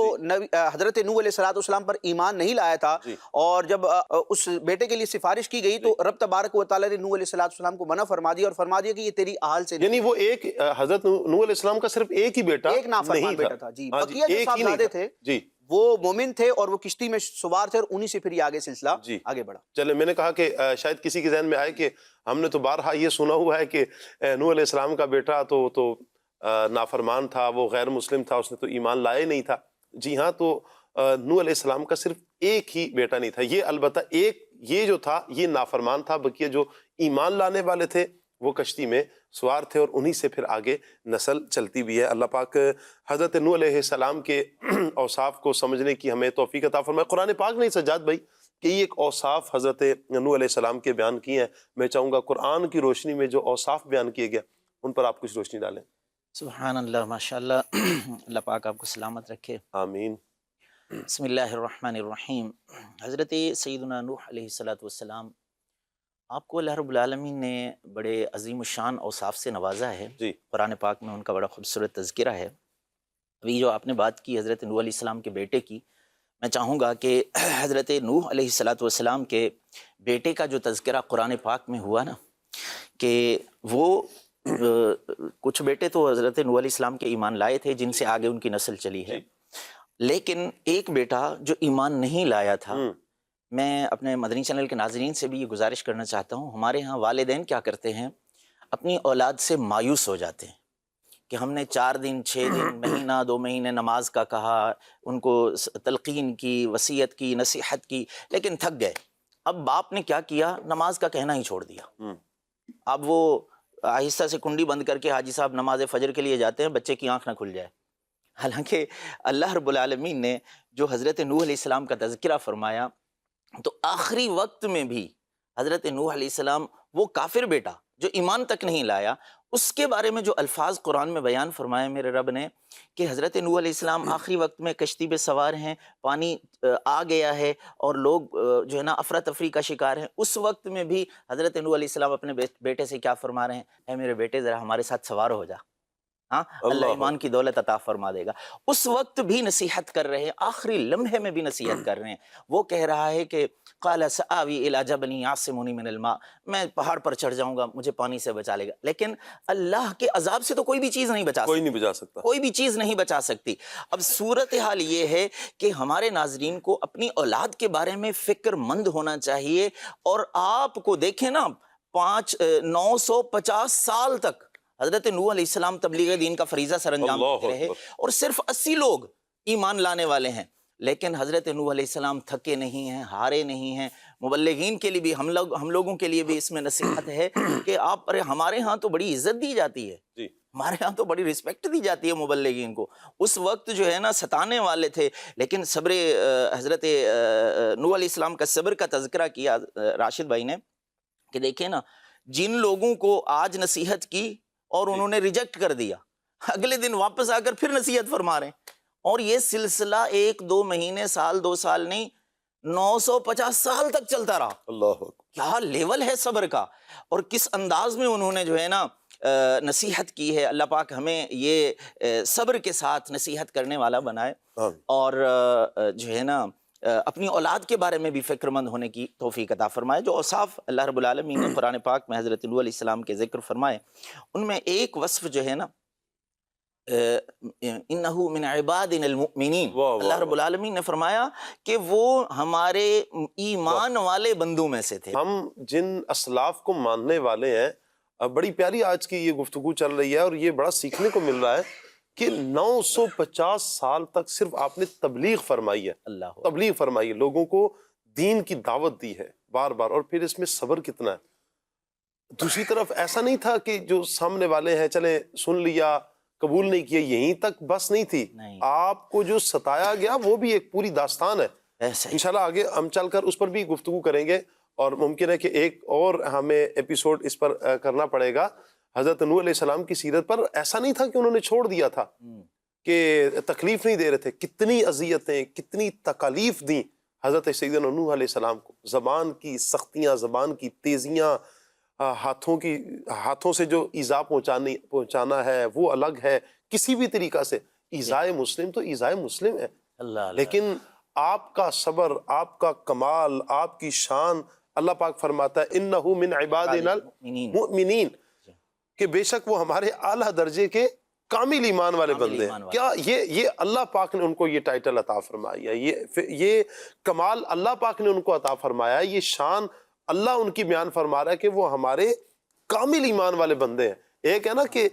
حضرت نوح علیہ السلام پر ایمان نہیں لایا تھا، اور جب اس بیٹے کے لیے سفارش کی گئی تو رب تبارک و تعالیٰ نے نوح علیہ السلام کو منع فرما دیا، اور فرما دیا کہ یہ تیری اہل سے نہیں، یعنی وہ ایک حضرت نوح علیہ السلام کا صرف ایک ہی بیٹا، ایک نافرمان بیٹا تھا، جی، بقیہ جو صاحبزادے تھے وہ مومن تھے، اور وہ کشتی میں سوار تھے، اور انہی سے پھر یہ آگے سلسلہ آگے بڑھا۔ چلے، میں نے کہا کہ شاید کسی کے ذہن میں آئے کہ ہم نے تو بارہا یہ سنا ہوا ہے کہ نوح علیہ السلام کا بیٹا تو نافرمان تھا، وہ غیر مسلم تھا، اس نے تو ایمان لائے نہیں تھا۔ جی ہاں، تو نوح علیہ السلام کا صرف ایک ہی بیٹا نہیں تھا، یہ البتہ ایک یہ جو تھا یہ نافرمان تھا، بقیہ جو ایمان لانے والے تھے وہ کشتی میں سوار تھے، اور انہی سے پھر آگے نسل چلتی بھی ہے۔ اللہ پاک حضرت نوح علیہ السلام کے اوصاف کو سمجھنے کی ہمیں توفیق عطا فرمائے۔ قرآن پاک نے سجاد بھائی کہ یہ ایک اوصاف حضرت نوح علیہ السلام کے بیان کیے ہیں، میں چاہوں گا قرآن کی روشنی میں جو اوصاف بیان کیے گئے ان پر آپ کچھ روشنی ڈالیں۔ سبحان اللہ، ماشاءاللہ، اللہ پاک آپ کو سلامت رکھے، آمین۔ بسم اللہ الرحمن الرحیم۔ حضرت سیدنا نوح علیہ السلام، آپ کو اللہ رب العالمین نے بڑے عظیم الشان اوصاف سے نوازا ہے، قرآن پاک میں ان کا بڑا خوبصورت تذکرہ ہے۔ ابھی جو آپ نے بات کی حضرت نوح علیہ السلام کے بیٹے کی، میں چاہوں گا کہ حضرت نوح علیہ السلام کے بیٹے کا جو تذکرہ قرآن پاک میں ہوا نا، کہ وہ کچھ بیٹے تو حضرت نوح علیہ السلام کے ایمان لائے تھے، جن سے آگے ان کی نسل چلی ہے، لیکن ایک بیٹا جو ایمان نہیں لایا تھا۔ میں اپنے مدنی چینل کے ناظرین سے بھی یہ گزارش کرنا چاہتا ہوں، ہمارے ہاں والدین کیا کرتے ہیں، اپنی اولاد سے مایوس ہو جاتے ہیں کہ ہم نے 4 دن 6 دن مہینہ 2 مہینے نماز کا کہا، ان کو تلقین کی، وصیت کی، نصیحت کی، لیکن تھک گئے۔ اب باپ نے کیا کیا، نماز کا کہنا ہی چھوڑ دیا۔ اب وہ آہستہ سے کنڈی بند کر کے حاجی صاحب نماز فجر کے لیے جاتے ہیں، بچے کی آنکھ نہ کھل جائے۔ حالانکہ اللہ رب العالمین نے جو حضرت نوح علیہ السلام کا تذکرہ فرمایا، تو آخری وقت میں بھی حضرت نوح علیہ السلام، وہ کافر بیٹا جو ایمان تک نہیں لایا، اس کے بارے میں جو الفاظ قرآن میں بیان فرمائے میرے رب نے کہ حضرت نوح علیہ السلام آخری وقت میں کشتی پہ سوار ہیں، پانی آ گیا ہے اور لوگ جو ہے نا افراتفری کا شکار ہیں، اس وقت میں بھی حضرت نوح علیہ السلام اپنے بیٹے سے کیا فرما رہے ہیں؟ اے میرے بیٹے ذرا ہمارے ساتھ سوار ہو جا، ہاں اللہ ایمان کی دولت عطا فرما دے گا۔ اس وقت بھی نصیحت کر رہے ہیں، آخری لمحے میں بھی نصیحت کر رہے ہیں۔ وہ کہہ رہا ہے کہ قال سآوی الی جبل یعصمنی من الماء، میں پہاڑ پر چڑھ جاؤں گا، مجھے پانی سے بچا لے گا۔ لیکن اللہ کے عذاب سے تو کوئی بھی چیز نہیں بچا سکتی، کوئی نہیں بچا سکتا، کوئی بھی چیز نہیں بچا سکتی۔ اب صورتحال یہ ہے کہ ہمارے ناظرین کو اپنی اولاد کے بارے میں فکر مند ہونا چاہیے، اور آپ کو دیکھیں نا 950 سال تک حضرت نوح علیہ السلام تبلیغ دین کا فریضہ سر انجام دیتے رہے، اور صرف 80 لوگ ایمان لانے والے ہیں، لیکن حضرت نوح علیہ السلام تھکے نہیں ہیں، ہارے نہیں ہیں۔ مبلغین کے لیے بھی ہم لوگوں کے لیے بھی اس میں نصیحت ہے کہ آپ ہمارے ہاں تو بڑی عزت دی جاتی ہے، ہمارے ہاں تو بڑی رسپیکٹ دی جاتی ہے مبلغین کو، اس وقت جو ہے نا ستانے والے تھے، لیکن صبر حضرت نوح علیہ السلام کا صبر کا تذکرہ کیا راشد بھائی نے کہ دیکھیں نا، جن لوگوں کو آج نصیحت کی اور انہوں نے ریجیکٹ کر دیا، اگلے دن واپس آ کر پھر نصیحت فرما رہے ہیں، اور یہ سلسلہ 1-2 مہینے، سال 2 سال نہیں، 950 سال تک چلتا رہا۔ اللہ کیا لیول ہے صبر کا، اور کس انداز میں انہوں نے جو ہے نا نصیحت کی ہے۔ اللہ پاک ہمیں یہ صبر کے ساتھ نصیحت کرنے والا بنائے، اور جو ہے نا اپنی اولاد کے بارے میں بھی فکر مند ہونے کی توفیق عطا فرمائے۔ جو اوصاف اللہ رب العالمین نے قرآن پاک میں حضرت نوح علیہ السلام کے ذکر فرمائے، ان میں ایک وصف جو ہے نا انہو من عبادنا المؤمنین، اللہ رب العالمین نے فرمایا کہ وہ ہمارے ایمان والے بندوں میں سے تھے۔ ہم جن اسلاف کو ماننے والے ہیں، بڑی پیاری آج کی یہ گفتگو چل رہی ہے، اور یہ بڑا سیکھنے کو مل رہا ہے کہ 950 سال تک صرف آپ نے تبلیغ فرمائی ہے، تبلیغ فرمائی ہے، لوگوں کو دین کی دعوت دی ہے بار بار، اور پھر اس میں صبر کتنا ہے۔ دوسری طرف ایسا نہیں تھا کہ جو سامنے والے ہیں چلیں سن لیا قبول نہیں کیا، یہیں تک بس نہیں تھی، آپ کو جو ستایا گیا وہ بھی ایک پوری داستان ہے۔ انشاءاللہ آگے ہم چل کر اس پر بھی گفتگو کریں گے، اور ممکن ہے کہ ایک اور ہمیں ایپیسوڈ اس پر کرنا پڑے گا حضرت نوح علیہ السلام کی سیرت پر۔ ایسا نہیں تھا کہ انہوں نے چھوڑ دیا تھا، کہ تکلیف نہیں دے رہے تھے، کتنی اذیتیں، کتنی تکالیف دیں حضرت سیدنا نوح علیہ السلام کو، زبان کی سختیاں، زبان کی تیزیاں، ہاتھوں سے جو ایذا پہنچانا ہے وہ الگ ہے، کسی بھی طریقہ سے ایذائے مسلم تو ایذائے مسلم ہے، لیکن آپ کا صبر، آپ کا کمال، آپ کی شان، اللہ پاک فرماتا ہے انہو من عبادنا المؤمنین، کہ بے شک وہ ہمارے اعلیٰ درجے کے کامل ایمان والے بندے ہیں۔ کیا یہ اللہ پاک نے ان کو یہ ٹائٹل عطا فرمایا، یہ کمال اللہ پاک نے ان کو عطا فرمایا، یہ شان اللہ ان کی بیان فرما رہا ہے کہ وہ ہمارے کامل ایمان والے بندے ہیں۔ ایک ہے نا کہ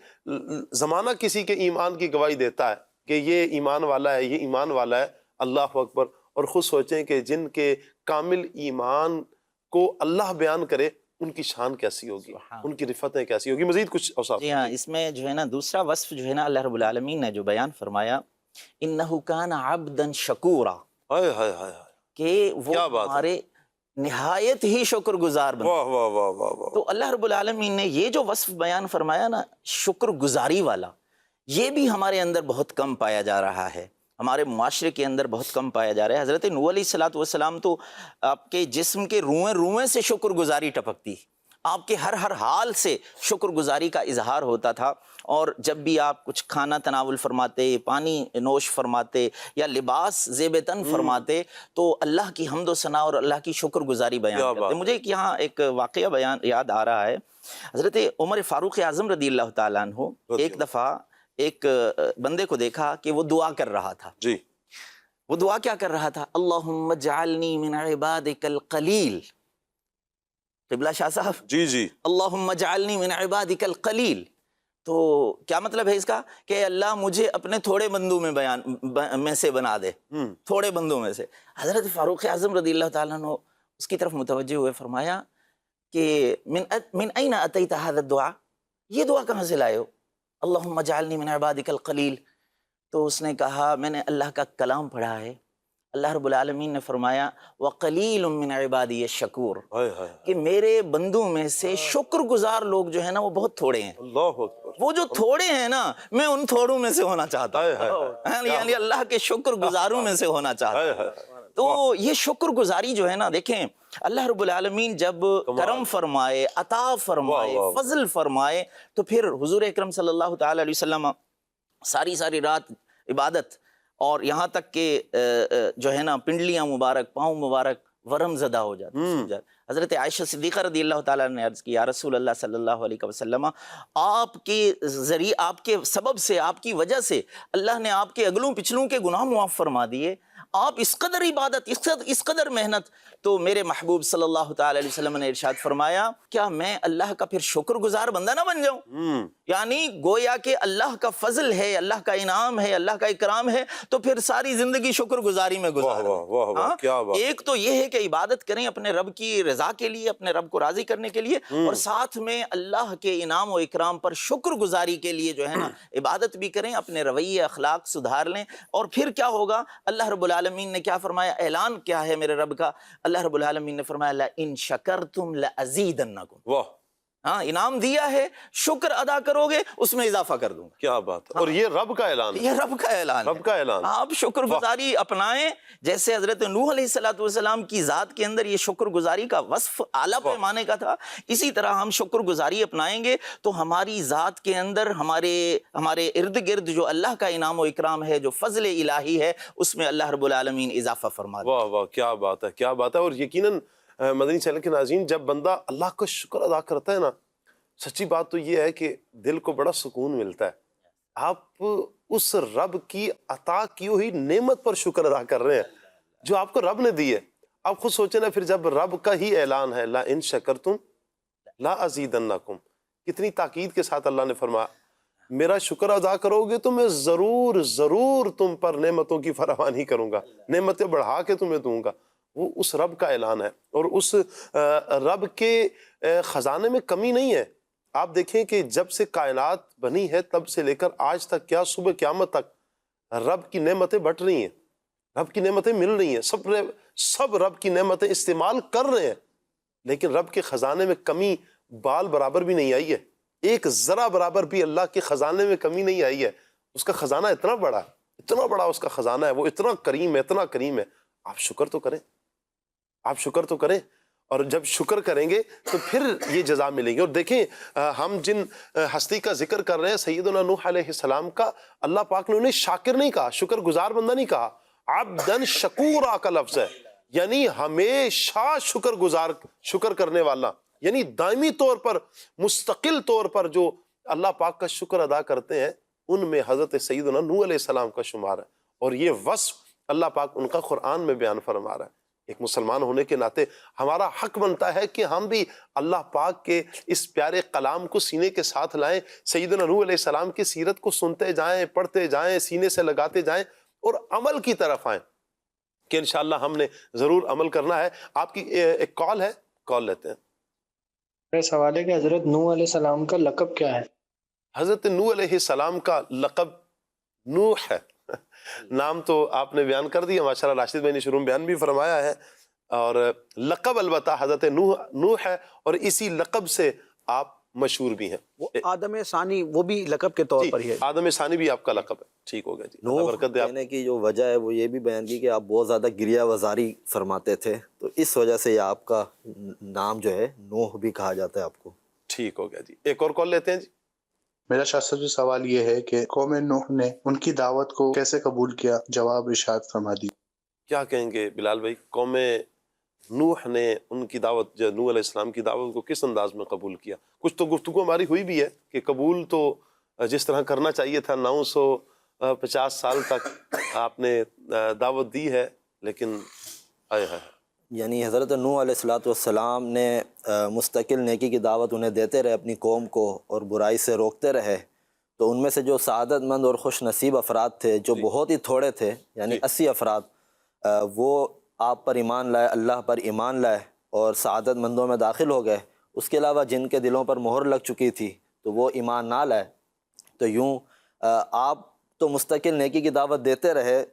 زمانہ کسی کے ایمان کی گواہی دیتا ہے کہ یہ ایمان والا ہے، یہ ایمان والا ہے، اللہ اکبر، اور خود سوچیں کہ جن کے کامل ایمان کو اللہ بیان کرے ان کی شان کیسی ہوگی، ان کی رفتیں کیسی ہوگی۔ مزید کچھ اوصاف؟ جی ہاں، اس میں جو ہے نا دوسرا وصف جو ہے نا اللہ رب العالمین نے جو بیان فرمایا، انہو کان عبدا شکورا، کہ وہ ہمارے نہایت ہی شکر گزار بندے۔ واہ واہ واہ واہ واہ۔ تو اللہ رب العالمین نے یہ جو وصف بیان فرمایا نا شکر گزاری والا، یہ بھی ہمارے اندر بہت کم پایا جا رہا ہے، ہمارے معاشرے کے اندر بہت کم پایا جا رہا ہے۔ حضرت نوح علیہ السلام تو آپ کے جسم کے روئیں سے شکر گزاری ٹپکتی، آپ کے ہر حال سے شکر گزاری کا اظہار ہوتا تھا، اور جب بھی آپ کچھ کھانا تناول فرماتے، پانی نوش فرماتے، یا لباس زیب تن فرماتے، تو اللہ کی حمد و ثنا اور اللہ کی شکر گزاری بیان کرتے۔ مجھے یہاں ایک واقعہ بیان یاد آ رہا ہے، حضرت عمر فاروق اعظم رضی اللہ تعالیٰ عنہ ایک دفعہ ایک بندے کو دیکھا کہ وہ دعا کر رہا تھا۔ جی، وہ دعا کیا کر رہا تھا؟ اللہم اجعلنی من عبادک القلیل۔ قبلہ شاہ صاحب، جی جی، اللہم اجعلنی من عبادک القلیل، تو کیا مطلب ہے اس کا؟ کہ اللہ مجھے اپنے تھوڑے بندوں میں سے بنا دے، تھوڑے بندوں میں سے۔ حضرت فاروق اعظم رضی اللہ تعالیٰ عنہ اس کی طرف متوجہ ہوئے، فرمایا کہ من این اتیت ھذا الدعاء، یہ دعا کہاں سے لائے ہو؟ اللہم اجعلنی من عبادک القلیل۔ تو اس نے کہا میں نے اللہ کا کلام پڑھا ہے، اللہ رب العالمین نے فرمایا وَقَلِيلٌ مِّنْ عِبَادِيَ الشَّكُورُ کہ میرے بندوں میں سے شکر گزار لوگ جو ہیں نا وہ بہت تھوڑے ہیں. اللہ اکبر. وہ جو تھوڑے ہیں نا میں ان تھوڑوں میں سے ہونا چاہتا ہوں, یعنی اللہ کے شکر گزاروں میں سے ہونا چاہتا ہوں. تو یہ شکر گزاری جو ہے نا, دیکھیں اللہ رب العالمین جب کرم فرمائے, عطا فرمائے, فضل فرمائے, تو پھر حضور اکرم صلی اللہ تعالی علیہ وسلم ساری رات عبادت, اور یہاں تک کہ جو ہے نا پنڈلیاں مبارک, پاؤں مبارک ورم زدہ ہو جاتے. حضرت عائشہ صدیقہ رضی اللہ تعالیٰ نے عرض کی یا رسول اللہ صلی اللہ علیہ وسلم, آپ کے ذریعے, آپ کے سبب سے, آپ کی وجہ سے اللہ نے آپ کے اگلوں پچھلوں کے گناہ معاف فرما دیے, آپ اس قدر عبادت, اس قدر محنت. تو میرے محبوب صلی اللہ تعالی علیہ وسلم نے ارشاد فرمایا کیا میں اللہ کا پھر شکر گزار بندہ نہ بن جاؤں؟ یعنی گویا کہ اللہ کا فضل ہے, اللہ کا انعام ہے, اللہ کا اکرام ہے, تو پھر ساری زندگی شکر گزاری میں گزاریں. ایک تو یہ ہے کہ عبادت کریں اپنے رب کی رضا کے لیے, اپنے رب کو راضی کرنے کے لیے, اور ساتھ میں اللہ کے انعام و اکرام پر شکر گزاری کے لیے جو ہے نا عبادت بھی کریں, اپنے رویے اخلاق سدھار لیں. اور پھر کیا ہوگا, اللہ رب العالمین نے کیا فرمایا, اعلان کیا ہے میرے رب کا, اللہ رب العالمین نے فرمایا لَإِن شَكَرْتُمْ لَأَزِيدَنَّكُمْ. واہ, ہاں انعام دیا ہے, شکر ادا کرو گے اس میں اضافہ کر دوں گا. کیا بات ہے. اور یہ رب کا اعلان ہے, یہ رب کا اعلان, رب کا اعلان. آپ شکر گزاری اپنائیں, جیسے حضرت نوح علیہ السلام کی ذات کے اندر یہ شکر گزاری کا وصف اعلیٰ پیمانے کا تھا, اسی طرح ہم شکر گزاری اپنائیں گے تو ہماری ذات کے اندر, ہمارے ارد گرد جو اللہ کا انعام و اکرام ہے, جو فضل الہی ہے, اس میں اللہ رب العالمین اضافہ فرما دے. واہ واہ, کیا بات ہے, کیا بات ہے. اور یقیناً مدنی چینل کے ناظرین, جب بندہ اللہ کا شکر ادا کرتا ہے نا, سچی بات تو یہ ہے کہ دل کو بڑا سکون ملتا ہے. آپ اس رب کی عطا کی ہوئی نعمت پر شکر ادا کر رہے ہیں جو آپ کو رب نے دی ہے. آپ خود سوچیں نا, پھر جب رب کا ہی اعلان ہے لَإِن شَكَرْتُمْ لَأَزِيدَنَّكُمْ, کتنی تاکید کے ساتھ اللہ نے فرمایا میرا شکر ادا کرو گے تو میں ضرور تم پر نعمتوں کی فراوانی کروں گا, نعمتیں بڑھا کے تمہیں دوں گا. وہ اس رب کا اعلان ہے, اور اس رب کے خزانے میں کمی نہیں ہے. آپ دیکھیں کہ جب سے کائنات بنی ہے تب سے لے کر آج تک, کیا صبح قیامت تک رب کی نعمتیں بٹ رہی ہیں, رب کی نعمتیں مل رہی ہیں, سب رب کی نعمتیں استعمال کر رہے ہیں, لیکن رب کے خزانے میں کمی بال برابر بھی نہیں آئی ہے. ایک ذرا برابر بھی اللہ کے خزانے میں کمی نہیں آئی ہے. اس کا خزانہ اتنا بڑا اس کا خزانہ ہے, وہ اتنا کریم ہے. آپ شکر تو کریں, آپ شکر تو کریں, اور جب شکر کریں گے تو پھر یہ جزا ملیں گی. اور دیکھیں ہم جن ہستی کا ذکر کر رہے ہیں سیدنا نوح علیہ السلام کا, اللہ پاک نے انہیں شاکر نہیں کہا, شکر گزار بندہ نہیں کہا, عبدن شکورا کا لفظ ہے, یعنی ہمیشہ شکر کرنے والا, یعنی دائمی طور پر, مستقل طور پر جو اللہ پاک کا شکر ادا کرتے ہیں ان میں حضرت سیدنا نوح علیہ السلام کا شمار ہے. اور یہ وصف اللہ پاک ان کا قرآن میں بیان فرما رہا ہے. ایک مسلمان ہونے کے ناطے ہمارا حق بنتا ہے کہ ہم بھی اللہ پاک کے اس پیارے کلام کو سینے کے ساتھ لائیں, سیدنا نوح علیہ السلام کی سیرت کو سنتے جائیں, پڑھتے جائیں, سینے سے لگاتے جائیں, اور عمل کی طرف آئیں کہ انشاءاللہ ہم نے ضرور عمل کرنا ہے. آپ کی ایک کال ہے, کال لیتے ہیں. میرا سوال ہے کہ حضرت نوح علیہ السلام کا لقب کیا ہے؟ حضرت نوح علیہ السلام کا لقب نوح ہے. نام تو آپ نے بیان کر دیا ماشاءاللہ, راشد بھائی نے شروع میں بیان بھی فرمایا ہے, اور لقب البتہ حضرت نوح ہے, اور اسی لقب سے آپ مشہور بھی ہیں. وہ آدم ثانی وہ بھی لقب کے طور پر ہی ہے. آدم ثانی بھی آپ کا لقب ہے. ٹھیک ہو گیا جی, اللہ برکت دے. کہنے کی جو وجہ ہے وہ یہ بھی بیان کی کہ آپ بہت زیادہ گریہ وزاری فرماتے تھے, تو اس وجہ سے یہ آپ کا نام جو ہے نوح بھی کہا جاتا ہے آپ کو. ٹھیک ہو گیا جی, ایک اور کال لیتے ہیں جی. میرا شاستر جو سوال یہ ہے کہ قوم نوح نے ان کی دعوت کو کیسے قبول کیا؟ جواب ارشاد فرما دی. کیا کہیں گے بلال بھائی, قوم نوح نے ان کی دعوت, جو نوح علیہ السلام کی دعوت کو کس انداز میں قبول کیا؟ کچھ تو گفتگو ہماری ہوئی بھی ہے کہ قبول تو جس طرح کرنا چاہیے تھا, 950 سال تک آپ نے دعوت دی ہے, لیکن یعنی حضرت نوح علیہ السلام نے مستقل نیکی کی دعوت انہیں دیتے رہے اپنی قوم کو, اور برائی سے روکتے رہے. تو ان میں سے جو سعادت مند اور خوش نصیب افراد تھے, جو بہت ہی تھوڑے تھے, یعنی 80 افراد, وہ آپ پر ایمان لائے, اللہ پر ایمان لائے اور سعادت مندوں میں داخل ہو گئے. اس کے علاوہ جن کے دلوں پر مہر لگ چکی تھی تو وہ ایمان نہ لائے. تو یوں آپ تو مستقل نیکی کی دعوت دیتے رہے,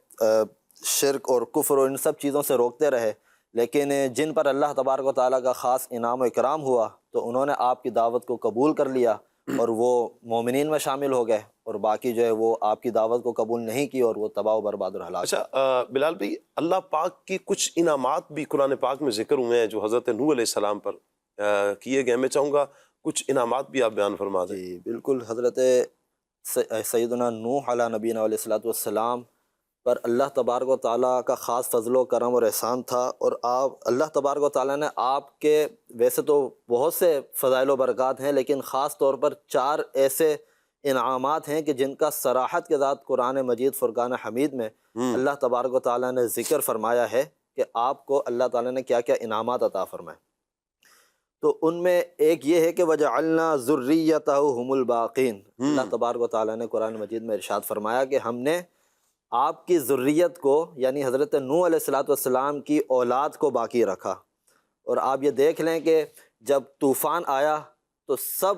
شرک اور کفر اور ان سب چیزوں سے روکتے رہے، لیکن جن پر اللہ تبارک و تعالیٰ کا خاص انعام و اکرام ہوا تو انہوں نے آپ کی دعوت کو قبول کر لیا اور وہ مومنین میں شامل ہو گئے، اور باقی جو ہے وہ آپ کی دعوت کو قبول نہیں کی اور وہ تباہ و برباد اور ہلاک۔ اچھا بلال بھائی، اللہ پاک کی کچھ انعامات بھی قرآن پاک میں ذکر ہوئے ہیں جو حضرت نوح علیہ السلام پر کیے گئے، میں چاہوں گا کچھ انعامات بھی آپ بیان فرما دیں۔ جی بالکل، حضرت سیدنا نوح علیہ نبینا علیہ الصلوۃ والسلام پر اللہ تبارک و تعالیٰ کا خاص فضل و کرم اور احسان تھا، اور اللہ تبارک و تعالیٰ نے آپ کے، ویسے تو بہت سے فضائل و برکات ہیں لیکن خاص طور پر 4 ایسے انعامات ہیں کہ جن کا صراحت کے ساتھ قرآن مجید فرقان حمید میں اللہ تبارک و تعالیٰ نے ذکر فرمایا ہے کہ آپ کو اللہ تعالیٰ نے کیا کیا انعامات عطا فرمائے۔ تو ان میں ایک یہ ہے کہ وَجَعَلْنَا ذُرِّيَّتَهُ هُمُ الْبَاقِينَ، اللہ تبارک و تعالیٰ نے قرآن مجید میں ارشاد فرمایا کہ ہم نے آپ کی ذریت کو، یعنی حضرت نوح علیہ السلام کی اولاد کو باقی رکھا۔ اور آپ یہ دیکھ لیں کہ جب طوفان آیا تو سب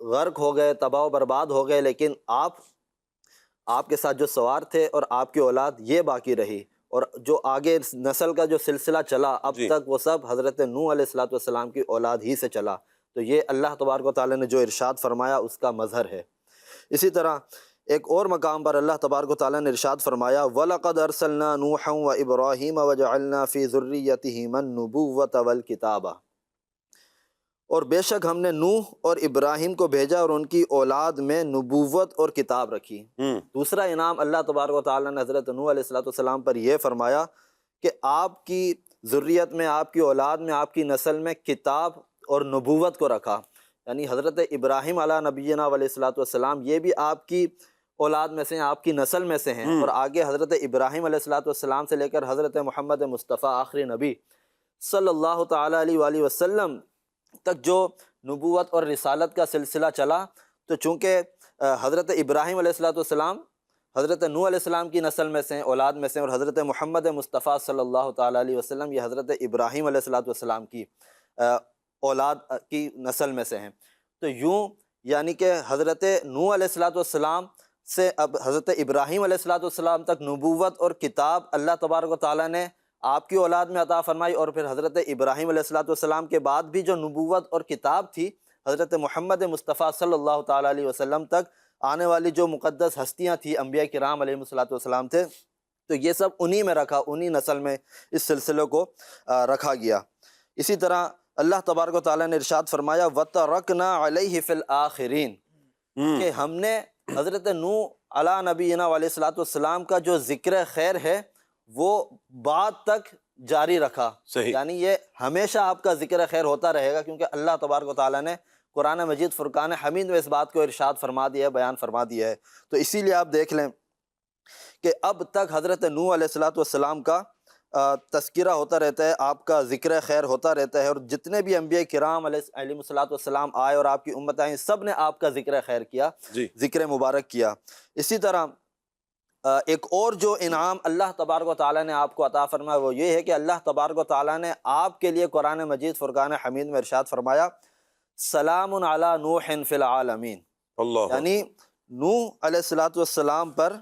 غرق ہو گئے، تباہ و برباد ہو گئے، لیکن آپ کے ساتھ جو سوار تھے اور آپ کی اولاد یہ باقی رہی، اور جو آگے نسل کا جو سلسلہ چلا اب تک وہ سب حضرت نوح علیہ السلام کی اولاد ہی سے چلا۔ تو یہ اللہ تبارک و تعالیٰ نے جو ارشاد فرمایا اس کا مظہر ہے۔ اسی طرح ایک اور مقام پر اللہ تبارک و تعالیٰ نے ارشاد فرمایا وَلَقَدْ أَرْسَلْنَا نُوحًا وَإِبْرَاهِيمَ وَجَعَلْنَا فِي ذُرِّيَّتِهِمَا النُّبُوَّةَ وَالْكِتَابَ، اور بے شک ہم نے نوح اور ابراہیم کو بھیجا اور ان کی اولاد میں نبوت اور کتاب رکھی۔ دوسرا انعام اللہ تبارک و تعالیٰ نے حضرت نوح علیہ السلام پر یہ فرمایا کہ آپ کی ذریت میں، آپ کی اولاد میں، آپ کی نسل میں کتاب اور نبوت کو رکھا۔ یعنی حضرت ابراہیم علیہ نبینا علیہ السلام یہ بھی آپ کی اولاد میں سے ہیں، آپ کی نسل میں سے ہیں، اور آگے حضرت ابراہیم علیہ السلام سے لے کر حضرت محمد مصطفیٰ آخری نبی صلی اللہ تعالیٰ علیہ وآلہ وسلم تک جو نبوت اور رسالت کا سلسلہ چلا، تو چونکہ حضرت ابراہیم علیہ السلام حضرت نوح علیہ السلام کی نسل میں سے ہیں، اولاد میں سے ہیں، اور حضرت محمد مصطفیٰ صلی اللہ تعالیٰ علیہ وسلم یہ حضرت ابراہیم علیہ السلام کی اولاد کی نسل میں سے ہیں۔ تو یوں یعنی کہ حضرت نوح علیہ السلام سے اب حضرت ابراہیم علیہ السلام تک نبوت اور کتاب اللہ تبارک و تعالیٰ نے آپ کی اولاد میں عطا فرمائی، اور پھر حضرت ابراہیم علیہ السلام کے بعد بھی جو نبوت اور کتاب تھی حضرت محمد مصطفیٰ صلی اللہ تعالیٰ علیہ وسلم تک آنے والی جو مقدس ہستیاں تھیں، انبیاء کرام علیہ السلام تھے، تو یہ سب انہی میں رکھا، انہی نسل میں اس سلسلے کو رکھا گیا۔ اسی طرح اللہ تبارک و تعالیٰ نے ارشاد فرمایا وَتَرَكْنَا عَلَيْهِ فِي الْآخِرِينَ، کہ ہم نے حضرت نوح علیہ نبینا علیہ السلام کا جو ذکر خیر ہے وہ بعد تک جاری رکھا۔ یعنی یہ ہمیشہ آپ کا ذکر خیر ہوتا رہے گا، کیونکہ اللہ تبارک و تعالیٰ نے قرآن مجید فرقان حمید میں اس بات کو ارشاد فرما دیا ہے، بیان فرما دیا ہے۔ تو اسی لیے آپ دیکھ لیں کہ اب تک حضرت نوح علیہ السلام کا تذکرہ ہوتا رہتا ہے، آپ کا ذکر خیر ہوتا رہتا ہے، اور جتنے بھی انبیاء کرام علیہ السلام آئے اور آپ کی امت آئیں، سب نے آپ کا ذکر خیر کیا، ذکر مبارک کیا۔ اسی طرح ایک اور جو انعام اللہ تبارک و تعالیٰ نے آپ کو عطا فرمایا وہ یہ ہے کہ اللہ تبارک و تعالیٰ نے آپ کے لیے قرآن مجید فرقان حمید میں ارشاد فرمایا سلام علی نوح فی العالمین، یعنی نوح علیہ السلام پر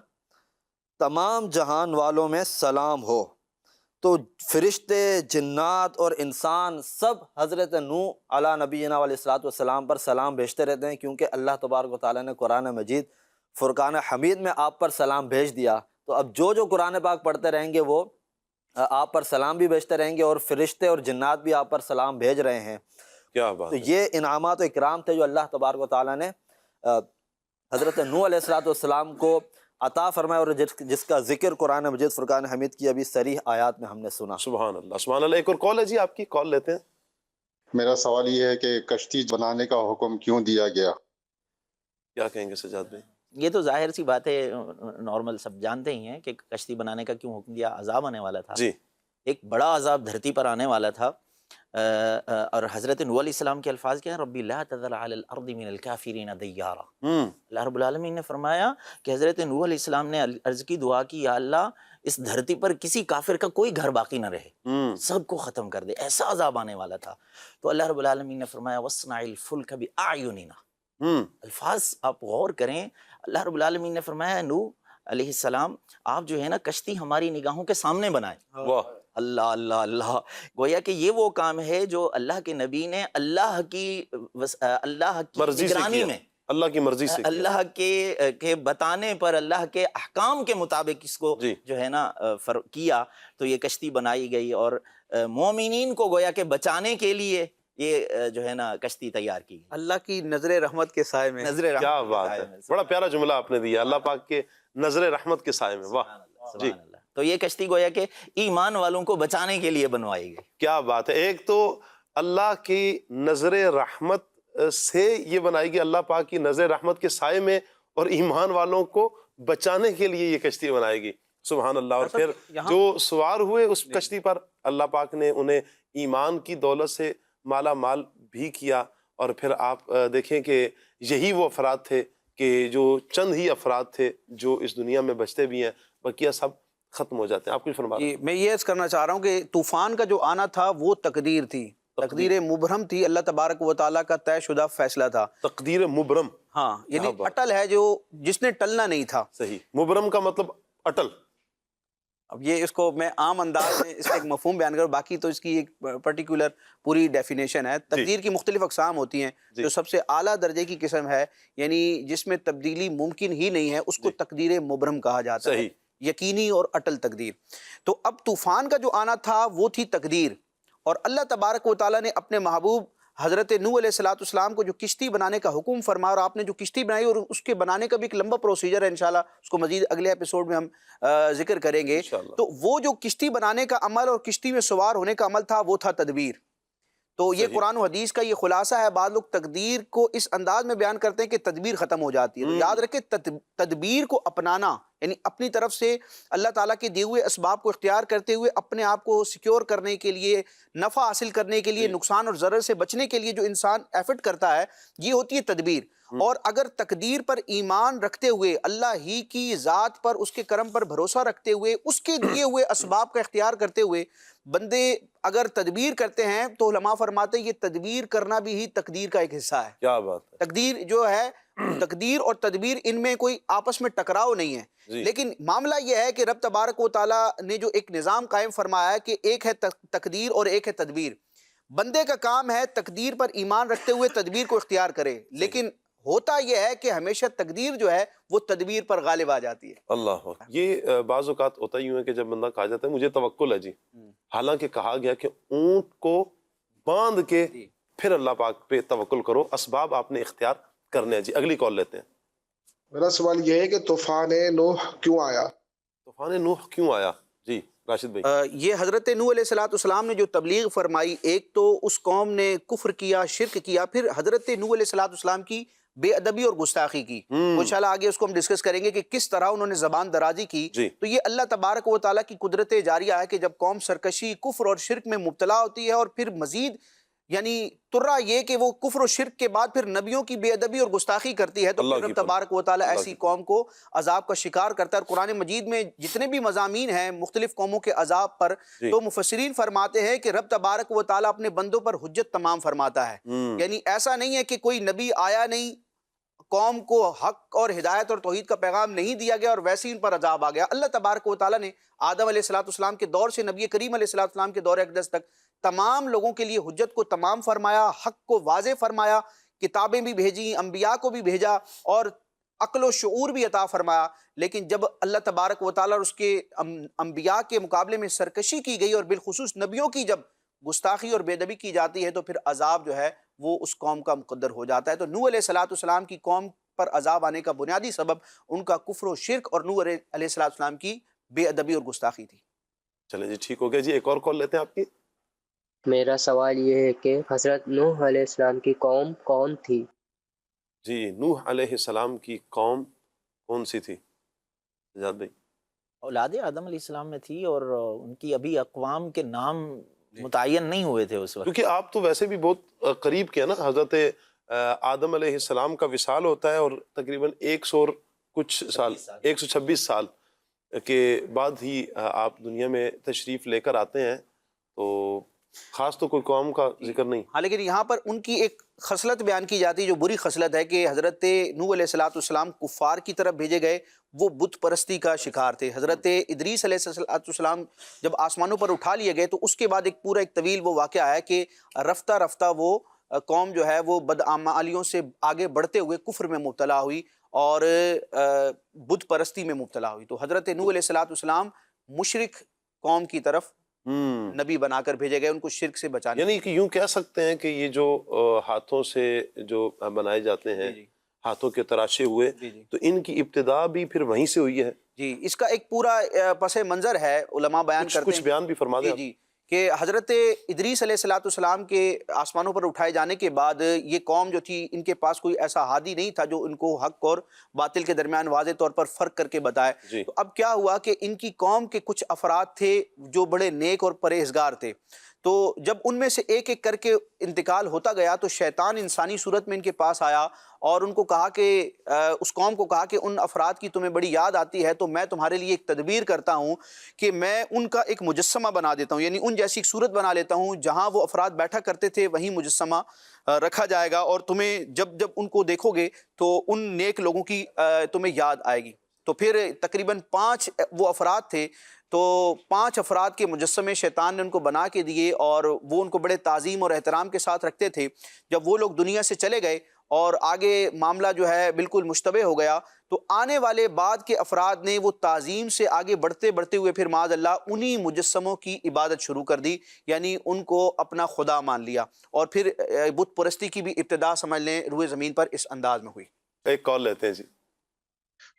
تمام جہان والوں میں سلام ہو۔ تو فرشتے، جنات اور انسان سب حضرت نوح علی نبینا علیہ السلام پر سلام بھیجتے رہتے ہیں، کیونکہ اللہ تبارک و تعالیٰ نے قرآن مجید فرقان حمید میں آپ پر سلام بھیج دیا۔ تو اب جو قرآن پاک پڑھتے رہیں گے وہ آپ پر سلام بھی بھیجتے رہیں گے، اور فرشتے اور جنات بھی آپ پر سلام بھیج رہے ہیں۔ کیا بات تو یہ انعامات و اکرام تھے جو اللہ تبارک و تعالیٰ نے حضرت نوح علیہ السلام کو عطا فرمایا، اور جس کا ذکر قرآن مجید فرقان حمید کی ابھی صریح آیات میں ہم نے سنا۔ سبحان اللہ، سبحان اللہ۔ ایک اور کال ہے جی، آپ کی کال لیتے ہیں۔ میرا سوال یہ ہے کہ کشتی بنانے کا حکم کیوں دیا گیا؟ کیا کہیں گے سجاد بھائی؟ یہ تو ظاہر سی بات ہے، نارمل سب جانتے ہی ہیں کہ کشتی بنانے کا کیوں حکم دیا۔ عذاب آنے والا تھا، ایک بڑا عذاب دھرتی پر آنے والا تھا، اور حضرت نوح علیہ السلام کے الفاظ کیا ہیں؟ ربی لا تذر علی الارض من الکافرین دیارا۔ اللہ رب العالمین نے فرمایا کہ حضرت نوح علیہ السلام نے عرض کی، دعا کی، یا اللہ اس دھرتی پر کسی کافر کا کوئی گھر باقی نہ رہے، سب کو ختم کر دے، ایسا عذاب آنے والا تھا۔ تو اللہ رب العالمین نے فرمایا وَاصْنَعِ الْفُلْكَ بِأَعْيُنِنَا۔ الفاظ آپ غور کریں، اللہ رب العالمین نے فرمایا نوح علیہ السلام آپ جو ہے نا کشتی ہماری نگاہوں کے سامنے بنائے. واہ اللہ اللہ اللہ. گویا کہ یہ وہ کام ہے جو اللہ کے نبی نے اللہ کی مرضی سے نگرانی کیا، میں، اللہ کی مرضی سے کیا. اللہ کے بتانے پر، اللہ کے احکام کے مطابق اس کو جی. جو ہے نا کیا، تو یہ کشتی بنائی گئی اور مومنین کو گویا کہ بچانے کے لیے یہ جو ہے نا کشتی تیار کی. اللہ کی نظر رحمت کے سائے میں. نظر رحمت کیا کے بات سائے ہے، میں. بڑا پیارا جملہ آپ نے دیا، اللہ پاک کے نظر رحمت کے سائے میں. واہ جی. سبحان اللہ. تو یہ کشتی گویا کہ ایمان والوں کو بچانے کے لیے بنوائی گئی. کیا بات ہے. ایک تو اللہ کی نظر رحمت سے یہ بنائی گئی، اللہ پاک کی نظر رحمت کے سائے میں، اور ایمان والوں کو بچانے کے لیے یہ کشتی بنائی گئی. سبحان اللہ. اور پھر جو سوار ہوئے اس کشتی پر، اللہ پاک نے انہیں ایمان کی دولت سے مالا مال بھی کیا. اور پھر آپ دیکھیں کہ یہی وہ افراد تھے کہ جو چند ہی افراد تھے جو اس دنیا میں بچتے بھی ہیں، بقیہ سب ختم ہو جاتے ہیں. آپ کچھ فرما رہے ہیں؟ میں یہ عرض کرنا چاہ رہا ہوں کہ طوفان کا جو آنا تھا وہ تقدیر تھی، تقدیر مبرم تھی، اللہ تبارک و تعالیٰ کا طے شدہ فیصلہ تھا. تقدیر مبرم. ہاں، یعنی اٹل ہے، جو جس نے ٹلنا نہیں تھا. صحیح. مبرم کا مطلب اٹل. اب یہ اس کو میں عام انداز میں اس کا ایک مفہوم بیان کروں، باقی تو اس کی ایک پرٹیکولر پوری ڈیفینیشن ہے. تقدیر کی مختلف اقسام ہوتی ہیں. جو سب سے اعلیٰ درجے کی قسم ہے، یعنی جس میں تبدیلی ممکن ہی نہیں ہے، اس کو تقدیر مبرم کہا جاتا ہے. یقینی اور اٹل تقدیر. تو اب طوفان کا جو آنا تھا وہ تھی تقدیر، اور اللہ تبارک و تعالیٰ نے اپنے محبوب حضرت نوح علیہ السلام کو جو کشتی بنانے کا حکم فرمایا، اور آپ نے جو کشتی بنائی، اور اس کے بنانے کا بھی ایک لمبا پروسیجر ہے، انشاءاللہ اس کو مزید اگلے ایپیسوڈ میں ہم ذکر کریں گے. تو وہ جو کشتی بنانے کا عمل اور کشتی میں سوار ہونے کا عمل تھا وہ تھا تدبیر. تو یہ قرآن و حدیث کا یہ خلاصہ ہے. بعض لوگ تقدیر کو اس انداز میں بیان کرتے ہیں کہ تدبیر ختم ہو جاتی ہے. تو یاد رکھیں تدبیر کو اپنانا، یعنی اپنی طرف سے اللہ تعالیٰ کے دیے ہوئے اسباب کو اختیار کرتے ہوئے اپنے آپ کو سیکیور کرنے کے لیے، نفع حاصل کرنے کے لیے، نقصان اور ضرر سے بچنے کے لیے جو انسان ایفرٹ کرتا ہے، یہ ہوتی ہے تدبیر. اور اگر تقدیر پر ایمان رکھتے ہوئے، اللہ ہی کی ذات پر، اس کے کرم پر بھروسہ رکھتے ہوئے، اس کے دیے ہوئے اسباب کا اختیار کرتے ہوئے بندے اگر تدبیر کرتے ہیں، تو علماء فرماتے ہیں یہ تدبیر کرنا بھی ہی تقدیر کا ایک حصہ ہے. کیا بات ہے. تقدیر جو ہے، تقدیر اور تدبیر، ان میں کوئی آپس میں ٹکراؤ نہیں ہے. لیکن معاملہ یہ ہے کہ رب تبارک و تعالیٰ نے جو ایک نظام قائم فرمایا ہے کہ ایک ہے تقدیر اور ایک ہے تدبیر. بندے کا کام ہے تقدیر پر ایمان رکھتے ہوئے تدبیر کو اختیار کرے، لیکن ہوتا یہ ہے کہ ہمیشہ تقدیر جو ہے وہ تدبیر پر غالب آ جاتی ہے. اللہ. یہ بعض اوقات ہوتا ہی ہے کہ جب بندہ کہا جاتا ہے مجھے توکل ہے جی، حالانکہ کہا گیا کہ اونٹ کو باندھ کے پھر اللہ پاک پہ توکل کرو، اسباب آپ نے اختیار کرنے ہیں. جی اگلی کال لیتے ہیں. میرا سوال یہ ہے کہ طوفان نوح کیوں آیا؟ طوفان نوح کیوں آیا؟ جی راشد بھائی. یہ حضرت نوح علیہ السلام نے جو تبلیغ فرمائی، ایک تو اس قوم نے کفر کیا، شرک کیا، پھر حضرت نوح علیہ السلام کی بے ادبی اور گستاخی کی. انشاءاللہ آگے اس کو ہم ڈسکس کریں گے کہ کس طرح انہوں نے زبان درازی کی. تو یہ اللہ تبارک و تعالیٰ کی قدرت جاریہ ہے کہ جب قوم سرکشی، کفر اور شرک میں مبتلا ہوتی ہے، اور پھر مزید یعنی ترا یہ کہ وہ کفر و شرک کے بعد پھر نبیوں کی بے ادبی اور گستاخی کرتی ہے، تو پھر رب تبارک و تعالیٰ ایسی قوم کو عذاب کا شکار کرتا ہے. اور قرآن مجید میں جتنے بھی مضامین ہیں مختلف قوموں کے عذاب پر، تو مفسرین فرماتے ہیں کہ رب تبارک و تعالیٰ اپنے بندوں پر حجت تمام فرماتا ہے. یعنی ایسا نہیں ہے کہ کوئی نبی آیا نہیں، قوم کو حق اور ہدایت اور توحید کا پیغام نہیں دیا گیا، اور ویسے ان پر عذاب آ گیا. اللہ تبارک و تعالیٰ نے آدم علیہ السلام کے دور سے نبی کریم علیہ السلام کے دور اقدس تک تمام لوگوں کے لیے حجت کو تمام فرمایا، حق کو واضح فرمایا، کتابیں بھی بھیجی، انبیاء کو بھی بھیجا، اور عقل و شعور بھی عطا فرمایا. لیکن جب اللہ تبارک و تعالیٰ اور اس کے انبیاء کے مقابلے میں سرکشی کی گئی، اور بالخصوص نبیوں کی جب گستاخی اور بے ادبی کی جاتی ہے، تو پھر عذاب جو ہے وہ اس قوم کا مقدر ہو جاتا ہے. تو نوح علیہ السلام کی قوم پر عذاب آنے کا بنیادی سبب ان کا کفر و شرک اور نوح علیہ السلام کی بے ادبی اور گستاخی تھی. چلیں جی ٹھیک ہو گیا. جی ایک اور کال لیتے ہیں آپ کی. میرا سوال یہ ہے کہ حضرت نوح علیہ السلام کی قوم کون تھی؟ جی نوح علیہ السلام کی قوم کون سی تھی؟ نجات بھائی. اولاد آدم علیہ السلام میں تھی، اور ان کی ابھی اقوام کے نام متعین نہیں ہوئے تھے اس وقت. کیونکہ آپ تو ویسے بھی بہت قریب کے نا، حضرت آدم علیہ السلام کا وصال ہوتا ہے، اور تقریباً 126 سال کے بعد ہی آپ دنیا میں تشریف لے کر آتے ہیں. تو خاص تو کوئی قوم کا ذکر نہیں. ہاں لیکن یہاں پر ان کی ایک خصلت بیان کی جاتی ہے جو بری خصلت ہے کہ حضرت نوح علیہ السلام کفار کی طرف بھیجے گئے، وہ بت پرستی کا شکار تھے. حضرت ادریس علیہ السلام جب آسمانوں پر اٹھا لیے گئے تو اس کے بعد ایک طویل وہ واقعہ ہے کہ رفتہ رفتہ وہ قوم جو ہے وہ بدعمالیوں سے آگے بڑھتے ہوئے کفر میں مبتلا ہوئی اور بت پرستی میں مبتلا ہوئی. تو حضرت نوح علیہ السلام مشرک قوم کی طرف نبی بنا کر بھیجے گئے ان کو شرک سے بچانے. یعنی کہ یوں کہہ سکتے ہیں کہ یہ جو ہاتھوں سے جو بنائے جاتے ہیں، ہاتھوں کے تراشے ہوئے، تو ان کی ابتدا بھی پھر وہیں سے ہوئی ہے. جی اس کا ایک پورا پس منظر ہے، علماء بیان کرتے ہیں. کچھ بیان بھی فرما دیں. جی کہ حضرت ادریس علیہ السلام کے آسمانوں پر اٹھائے جانے کے بعد یہ قوم جو تھی ان کے پاس کوئی ایسا ہادی نہیں تھا جو ان کو حق اور باطل کے درمیان واضح طور پر فرق کر کے بتائے. تو اب کیا ہوا کہ ان کی قوم کے کچھ افراد تھے جو بڑے نیک اور پرہیزگار تھے. تو جب ان میں سے ایک ایک کر کے انتقال ہوتا گیا تو شیطان انسانی صورت میں ان کے پاس آیا اور ان کو کہا کہ اس قوم کو کہا کہ ان افراد کی تمہیں بڑی یاد آتی ہے تو میں تمہارے لیے ایک تدبیر کرتا ہوں کہ میں ان کا ایک مجسمہ بنا دیتا ہوں، یعنی ان جیسی ایک صورت بنا لیتا ہوں جہاں وہ افراد بیٹھا کرتے تھے وہیں مجسمہ رکھا جائے گا اور تمہیں جب ان کو دیکھو گے تو ان نیک لوگوں کی تمہیں یاد آئے گی. تو پھر تقریباً 5 وہ افراد تھے، تو 5 افراد کے مجسمے شیطان نے ان کو بنا کے دیے اور وہ ان کو بڑے تعظیم اور احترام کے ساتھ رکھتے تھے. جب وہ لوگ دنیا سے چلے گئے اور آگے معاملہ جو ہے بالکل مشتبہ ہو گیا تو آنے والے بعد کے افراد نے وہ تعظیم سے آگے بڑھتے بڑھتے ہوئے پھر معاذ اللہ انہی مجسموں کی عبادت شروع کر دی، یعنی ان کو اپنا خدا مان لیا. اور پھر بت پرستی کی بھی ابتدا سمجھ لیں روئے زمین پر اس انداز میں ہوئی. ایک کال لیتے ہیں جی.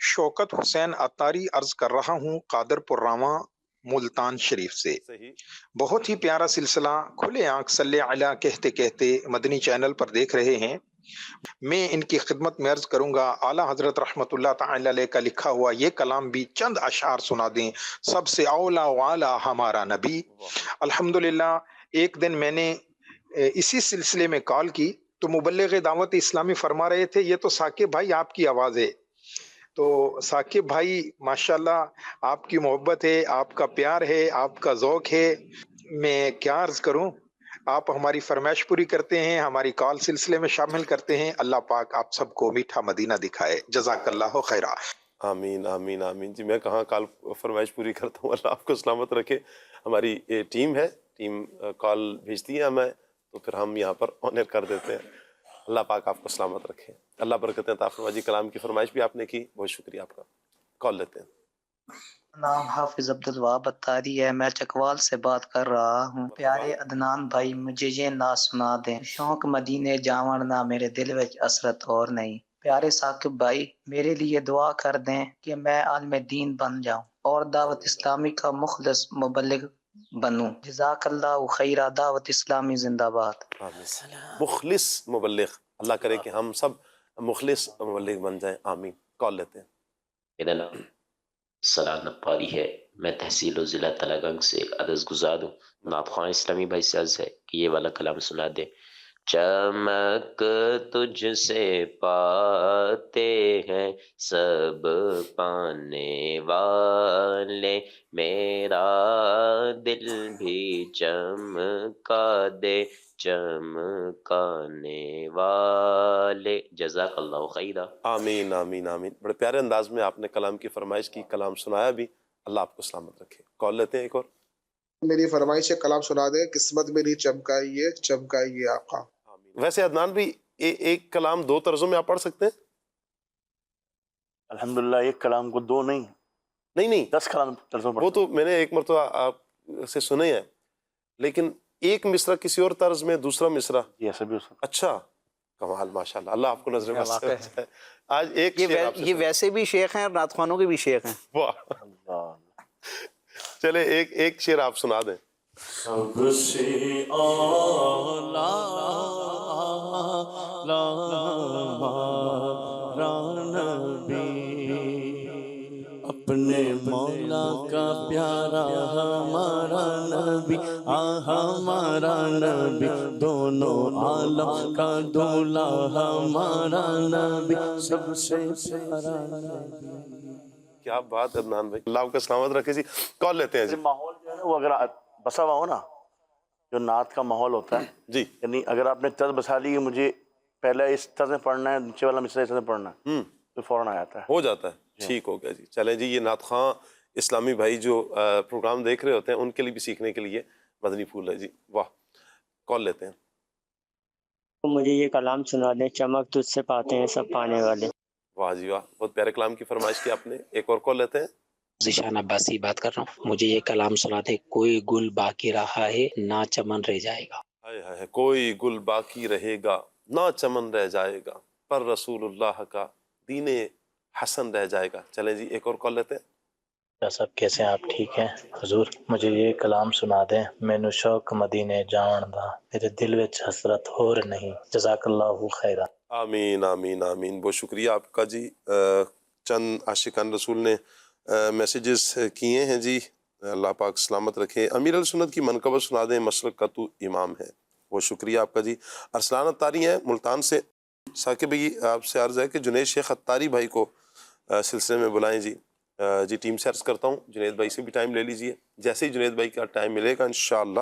شوکت حسین عطاری عرض کر رہا ہوں قادر پور راواں ملتان شریف سے. بہت ہی پیارا سلسلہ کھلے آنکھ صلی علی کہتے کہتے مدنی چینل پر دیکھ رہے ہیں. میں ان کی خدمت میں عرض کروں گا اعلیٰ حضرت رحمت اللہ تعالی علیہ کا لکھا ہوا یہ کلام بھی چند اشعار سنا دیں. سب سے اولا والا ہمارا نبی. الحمدللہ ایک دن میں نے اسی سلسلے میں کال کی تو مبلغ دعوت اسلامی فرما رہے تھے یہ تو ثاقب بھائی آپ کی آواز ہے. تو ثاقب بھائی ماشاءاللہ آپ کی محبت ہے، آپ کا پیار ہے، آپ کا ذوق ہے. میں کیا عرض کروں، آپ ہماری فرمائش پوری کرتے ہیں، ہماری کال سلسلے میں شامل کرتے ہیں. اللہ پاک آپ سب کو میٹھا مدینہ دکھائے. جزاک اللہ خیرہ. آمین آمین آمین. جی میں کہاں کال فرمائش پوری کرتا ہوں، اللہ آپ کو سلامت رکھے. ہماری ٹیم ہے، ٹیم کال بھیجتی ہے ہمیں تو پھر ہم یہاں پر آنر کر دیتے ہیں. اللہ پاک آپ کو سلامت رکھے، اللہ برکتیں عطا فرمائے. جی کلام کی فرمائش بھی آپ نے کی، بہت شکریہ آپ کا. کال لیتے ہیں. نام حافظ عبدالوہاب عطاری ہے، میں چکوال سے بات کر رہا ہوں. پیارے عدنان بھائی مجھے یہ نعت سنا دیں. شوق مدینے جاون نہ میرے دل وچ اسرت اور نہیں. پیارے ثاقب بھائی میرے لیے دعا کر دیں کہ میں عالم دین بن جاؤں اور دعوت اسلامی کا مخلص مبلغ بنوں. جزاک اللہ خیرہ. دعوت اسلامی زندہ باد. مخلص مبلغ، اللہ کرے کہ ہم سب مخلص مبلغ بن جائیں. آمین. کال لیتے ہیں. میرا نام سلام نقاری ہے، میں تحصیل و ضلع تلہ گنگ سے عرض گزار ہوں. نعت خواہ اسلامی بھائی سے عرض ہے کہ یہ والا کلام سنا دیں. چمک تجھ سے پاتے ہیں سب پانے والے، میرا دل بھی چمکا دے چمکانے والے. جزاک اللہ خیرہ. آمین آمین آمین. بڑے پیارے انداز میں آپ نے کلام کی فرمائش کی، کلام سنایا بھی. اللہ آپ کو سلامت رکھے. کال لیتے ہیں ایک اور. میری فرمائش کلام سنا دے. قسمت میری چمکائیے چمکائیے آقا. ویسے عدنان بھی ایک کلام 2 طرزوں میں آپ پڑھ سکتے ہیں. الحمدللہ ایک کلام کو 2 نہیں 10 کلام طرزوں وہ تو میں نے ایک مرتبہ آپ سے سنے ہیں، لیکن ایک مصرع کسی اور طرز میں، دوسرا مصرع. اچھا کمال، ماشاءاللہ. اللہ آپ کو نظر میں آج ایک یہ ویسے بھی شیخ ہیں اور نعت خوانوں کے بھی شیخ ہیں. واہ. چلے ایک شعر آپ سنا دیں. سب سے اولا ہمارا نبی، اپنے مولا کا پیارا ہمارا نبی، ہمارا نبی، دونوں عالم کا دولا ہمارا نبی، سب سے پیارا نبی. کیا بات ہے عدنان بھائی، اللہ آپ کا سلامت رکھے. جی کال لیتے ہیں. جی ماحول جو ہے نا وہ اگر بسا ہوا ہو نا جو نعت کا ماحول ہوتا ہے جی، یعنی اگر آپ نے طرز بسا لی کہ مجھے پہلے اس طرح سے پڑھنا ہے، نیچے والا مصرع اس طرح سے پڑھنا ہے، تو فوراً آ جاتا ہے، ہو جاتا ہے. ٹھیک ہو گیا جی. چلیں جی، یہ نعت خواں اسلامی بھائی جو پروگرام دیکھ رہے ہوتے ہیں ان کے لیے بھی سیکھنے کے لیے مدنی پھول ہے جی. واہ. کال لیتے ہیں. مجھے یہ کلام سنا دیں، چمک تجھ سے پاتے ہیں سب پانے والے. واہ جی واہ، بہت پیارے کلام کی فرمائش کی آپ نے. ایک اور کال لیتے ہیں. ذیشان عباسی بات کر رہا ہوں. مجھے یہ کلام سنا دے، کوئی گل باقی رہا ہے نہ چمن رہ جائے گا. ہائے ہائے، کوئی گل باقی رہے گا نہ چمن رہ جائے گا، پر رسول اللہ کا دین حسن رہ جائے گا. چلیں جی، ایک اور کال لیتے ہیں. کیا سب کیسے ہیں آپ؟ ٹھیک ہیں حضور؟ مجھے یہ کلام سنا دیں، مینو شوق مدینے جان دا، میرے دل وچ حسرت اور نہیں. جزاک اللہ خیرہ. آمین آمین آمین. بہت شکریہ آپ کا جی. چند عاشقان رسول نے میسیجز کیے ہیں جی. اللہ پاک سلامت رکھے. امیر السنت کی منقبت سنا دیں، مسلک کا تو امام ہے. بہت شکریہ آپ کا جی. ارسلان اتاری ہیں ملتان سے. ثاقب بھائی آپ سے عرض ہے کہ جنید شیخ اتاری بھائی کو سلسلے میں بلائیں جی. جی ٹیم سے عرض کرتا ہوں جنید بھائی سے بھی ٹائم لے لیجئے. جیسے ہی جنید بھائی کا ٹائم ملے گا انشاءاللہ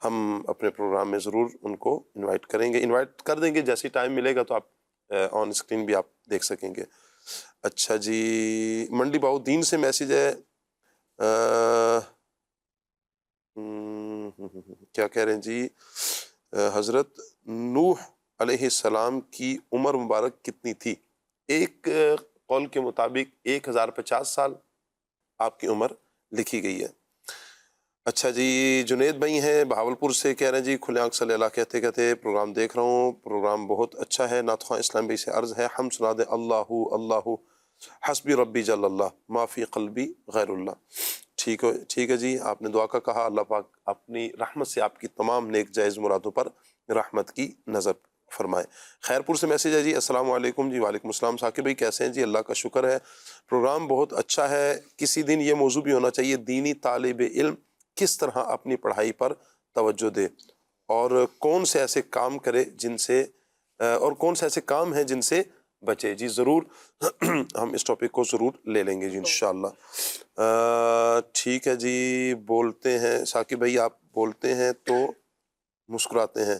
ہم اپنے پروگرام میں ضرور ان کو انوائٹ کریں گے، انوائٹ کر دیں گے. جیسے ہی ٹائم ملے گا تو آپ آن اسکرین بھی آپ دیکھ سکیں گے. اچھا جی، منڈی باؤ دین سے میسیج ہے. کیا کہہ رہے ہیں جی؟ حضرت نوح علیہ السلام کی عمر مبارک کتنی تھی؟ ایک قول کے مطابق 1050 سال آپ کی عمر لکھی گئی ہے. اچھا جی، جنید بھائی ہیں بہاولپور سے، کہہ رہے ہیں جی کھلے آنکھ صلی اللہ کہتے کہتے پروگرام دیکھ رہا ہوں، پروگرام بہت اچھا ہے. نعت خواں اسلام بھائی سے عرض ہے ہم سنا دیں، اللہ اللہ حسبی ربی جل اللہ ما فی قلبی غیر اللہ. ٹھیک ہے جی، آپ نے دعا کا کہا. اللہ پاک اپنی رحمت سے آپ کی تمام نیک جائز مرادوں پر رحمت کی نظر فرمائے. خیرپور سے میسیج ہے جی، السلام علیکم. جی وعلیکم السلام. ثاقب بھائی کیسے ہیں جی؟ اللہ کا شکر ہے، پروگرام بہت اچھا ہے. کسی دن یہ موضوع بھی ہونا چاہیے، دینی طالب علم کس طرح اپنی پڑھائی پر توجہ دے اور کون سے ایسے کام کرے جن سے اور کون سے ایسے کام ہیں جن سے بچے. جی ضرور ہم اس ٹاپک کو ضرور لے لیں گے جی انشاءاللہ. ٹھیک ہے جی، بولتے ہیں ثاقب بھائی، آپ بولتے ہیں تو مسکراتے ہیں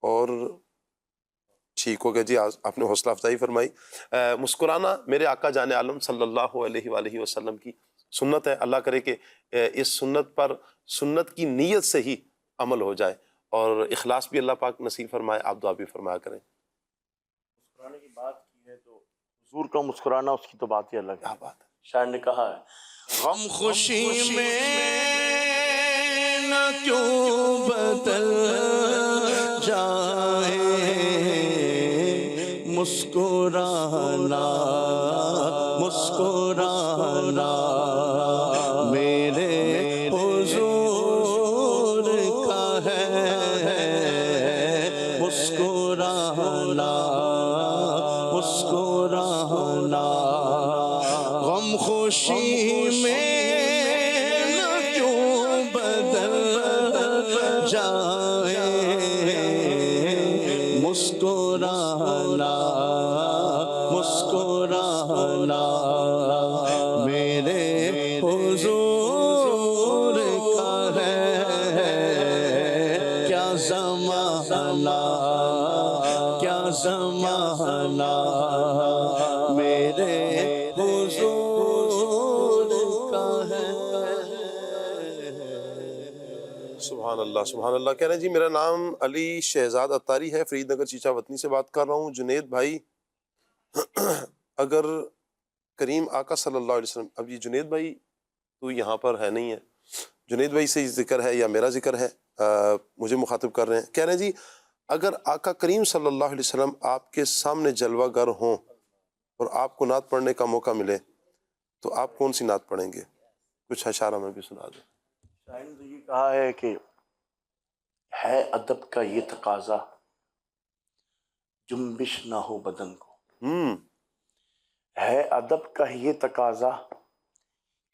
اور ٹھیک ہو گیا جی. آپ نے حوصلہ افزائی فرمائی. مسکرانا میرے آقا جان عالم صلی اللہ علیہ وآلہ وسلم کی سنت ہے. اللہ کرے کہ اس سنت پر سنت کی نیت سے ہی عمل ہو جائے اور اخلاص بھی اللہ پاک نصیب فرمائے. آپ دعا بھی فرمایا کریں. مسکرانے کی بات کی ہے تو حضور کا مسکرانا اس کی تو بات ہی الگ ہے. کیا بات ہے. شاعر نے کہا ہے، غم خوشی میں نہ کیوں بدل جائے مسکرانا مسکرانا میرے حضور کا ہے مسکرانا مسکرانا. غم خوشی میں نہ کیوں بدل جائے مسکرانا مسکرانا میرے حضور کا ہے. کیا زمانہ کیا زمانہ میرے حضور کا ہے. سبحان اللہ سبحان اللہ. کہہ رہے ہیں جی میرا نام علی شہزاد اتاری ہے، فرید نگر چیچا وطنی سے بات کر رہا ہوں. جنید بھائی اگر کریم آقا صلی اللہ علیہ وسلم، اب یہ جنید بھائی تو یہاں پر ہے نہیں ہے، جنید بھائی سے ذکر ہے یا میرا ذکر ہے، مجھے مخاطب کر رہے ہیں. کہہ رہے ہیں جی اگر آقا کریم صلی اللہ علیہ وسلم آپ کے سامنے جلوہ گر ہوں اور آپ کو نعت پڑھنے کا موقع ملے تو آپ کون سی نعت پڑھیں گے؟ کچھ اشارہ میں بھی سنا دیں. شاعر نے یہ کہا ہے کہ ہے ادب کا یہ تقاضا جنبش نہ ہو بدن کو. ہے ادب کا یہ تقاضا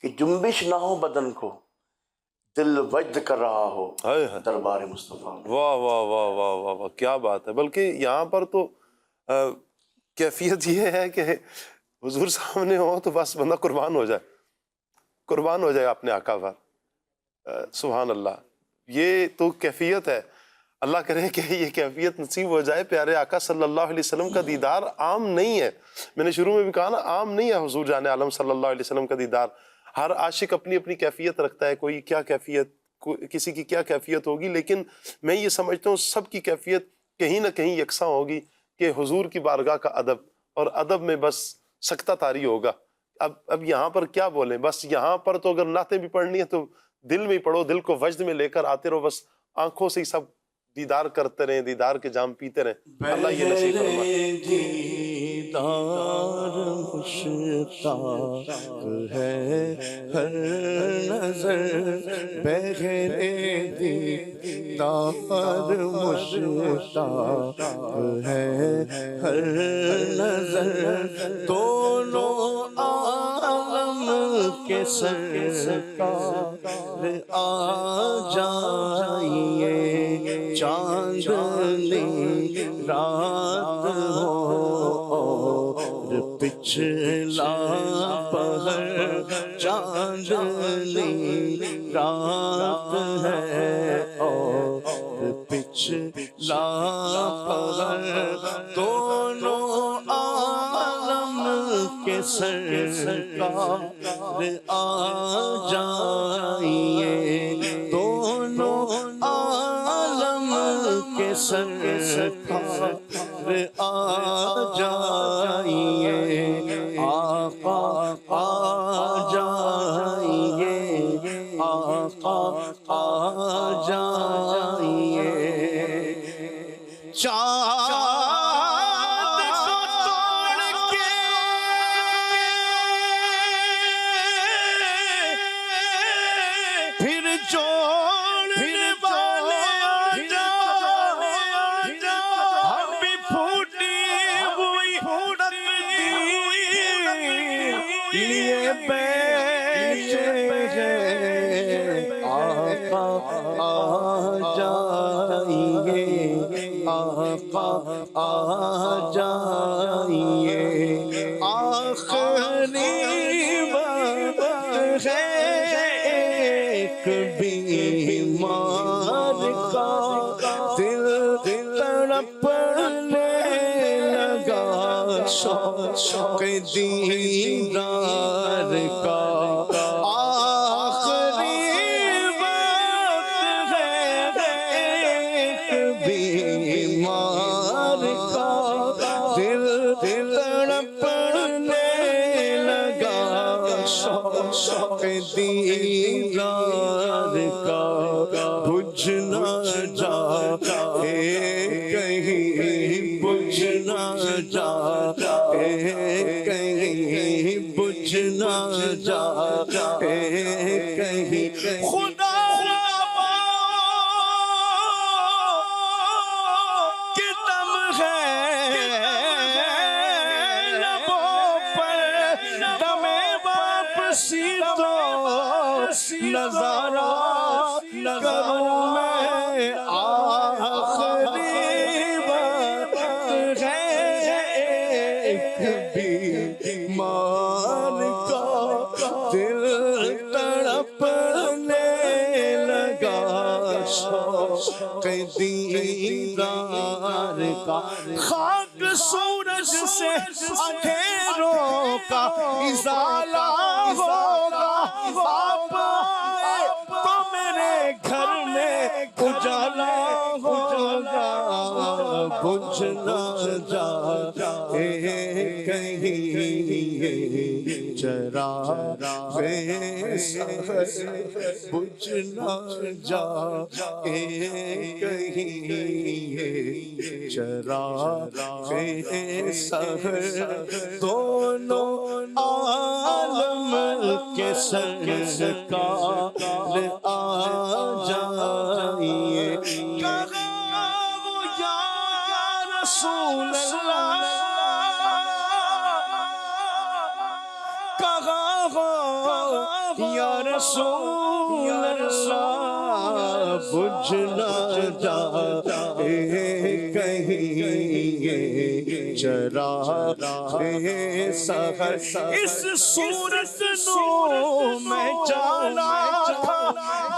کہ جنبش نہ ہو بدن کو، دل وجد کر رہا ہو دربار مصطفیٰ. واہ واہ واہ واہ واہ واہ، کیا بات ہے. بلکہ یہاں پر تو کیفیت یہ ہے کہ حضور سامنے ہو تو بس بندہ قربان ہو جائے، قربان ہو جائے اپنے آقا پر. سبحان اللہ. یہ تو کیفیت ہے. اللہ کرے کہ یہ کیفیت نصیب ہو جائے. پیارے آقا صلی اللہ علیہ وسلم کا دیدار عام نہیں ہے. میں نے شروع میں بھی کہا نا، عام نہیں ہے حضور جان عالم صلی اللہ علیہ وسلم کا دیدار. ہر عاشق اپنی اپنی کیفیت رکھتا ہے. کوئی کیا کیفیت، کسی کی کیا کیفیت ہوگی، لیکن میں یہ سمجھتا ہوں سب کی کیفیت کہیں نہ کہیں یکساں ہوگی کہ حضور کی بارگاہ کا ادب، اور ادب میں بس سکتہ طاری ہوگا. اب یہاں پر کیا بولیں، بس یہاں پر تو اگر نعتیں بھی پڑھنی ہے تو دل میں ہی پڑھو، دل کو وجد میں لے کر آتے رہو، بس آنکھوں سے ہی سب دیدار کرتے رہیں، دیدار کے جام پیتے رہیں. اللہ یہ نصیب فرمائے. دیدار مشتاق ہے ہر نظر، بغیر دیدار مشتاق ہے ہر نظر. دونوں عالم کے سرکار آ جائیے، چاندنی رات ہو اور پچھلا پہر، چاندنی رات ہے اور پچھلا پہر. دونوں عالم کے سرکار آ جائیے، دونوں عالم کے سرکار آ جائیے، آقا آ جائیے، آقا آ جائیے. آ جائیے، آخری وقت ہے ایک بیمار کا، دل تڑپنے لگا شوق دیدار کا. شوق دیدار کا بجھ نہ جائے کہیں، بجھ نہ جائے کہیں، بجھ نہ جائے کہیں. خدا کی دم ہے لبوں پر، دم واپسی نظارہ کروں میں. آخری وقت ہے ایک بیمار کا، دل تڑپنے لگا شوق دیدار کا. خاک سورج سے اندھیروں کا ازالہ ہوگا، آپ آئے تو میرے گھر میں اجالا ہوگا. بجھ نہ جائے کہیں چراغ سحر، بجھ نہ جائے کہیں چراغ سحر. دونوں عالم کے سرکار آ جائیے. کہاں وہ یا رسول اللہ، کہاں ہو یا رسول اللہ، بجھ نہ جائے کہیں چراغ سحر. اس صورت نو میں جانا تھا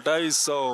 2800,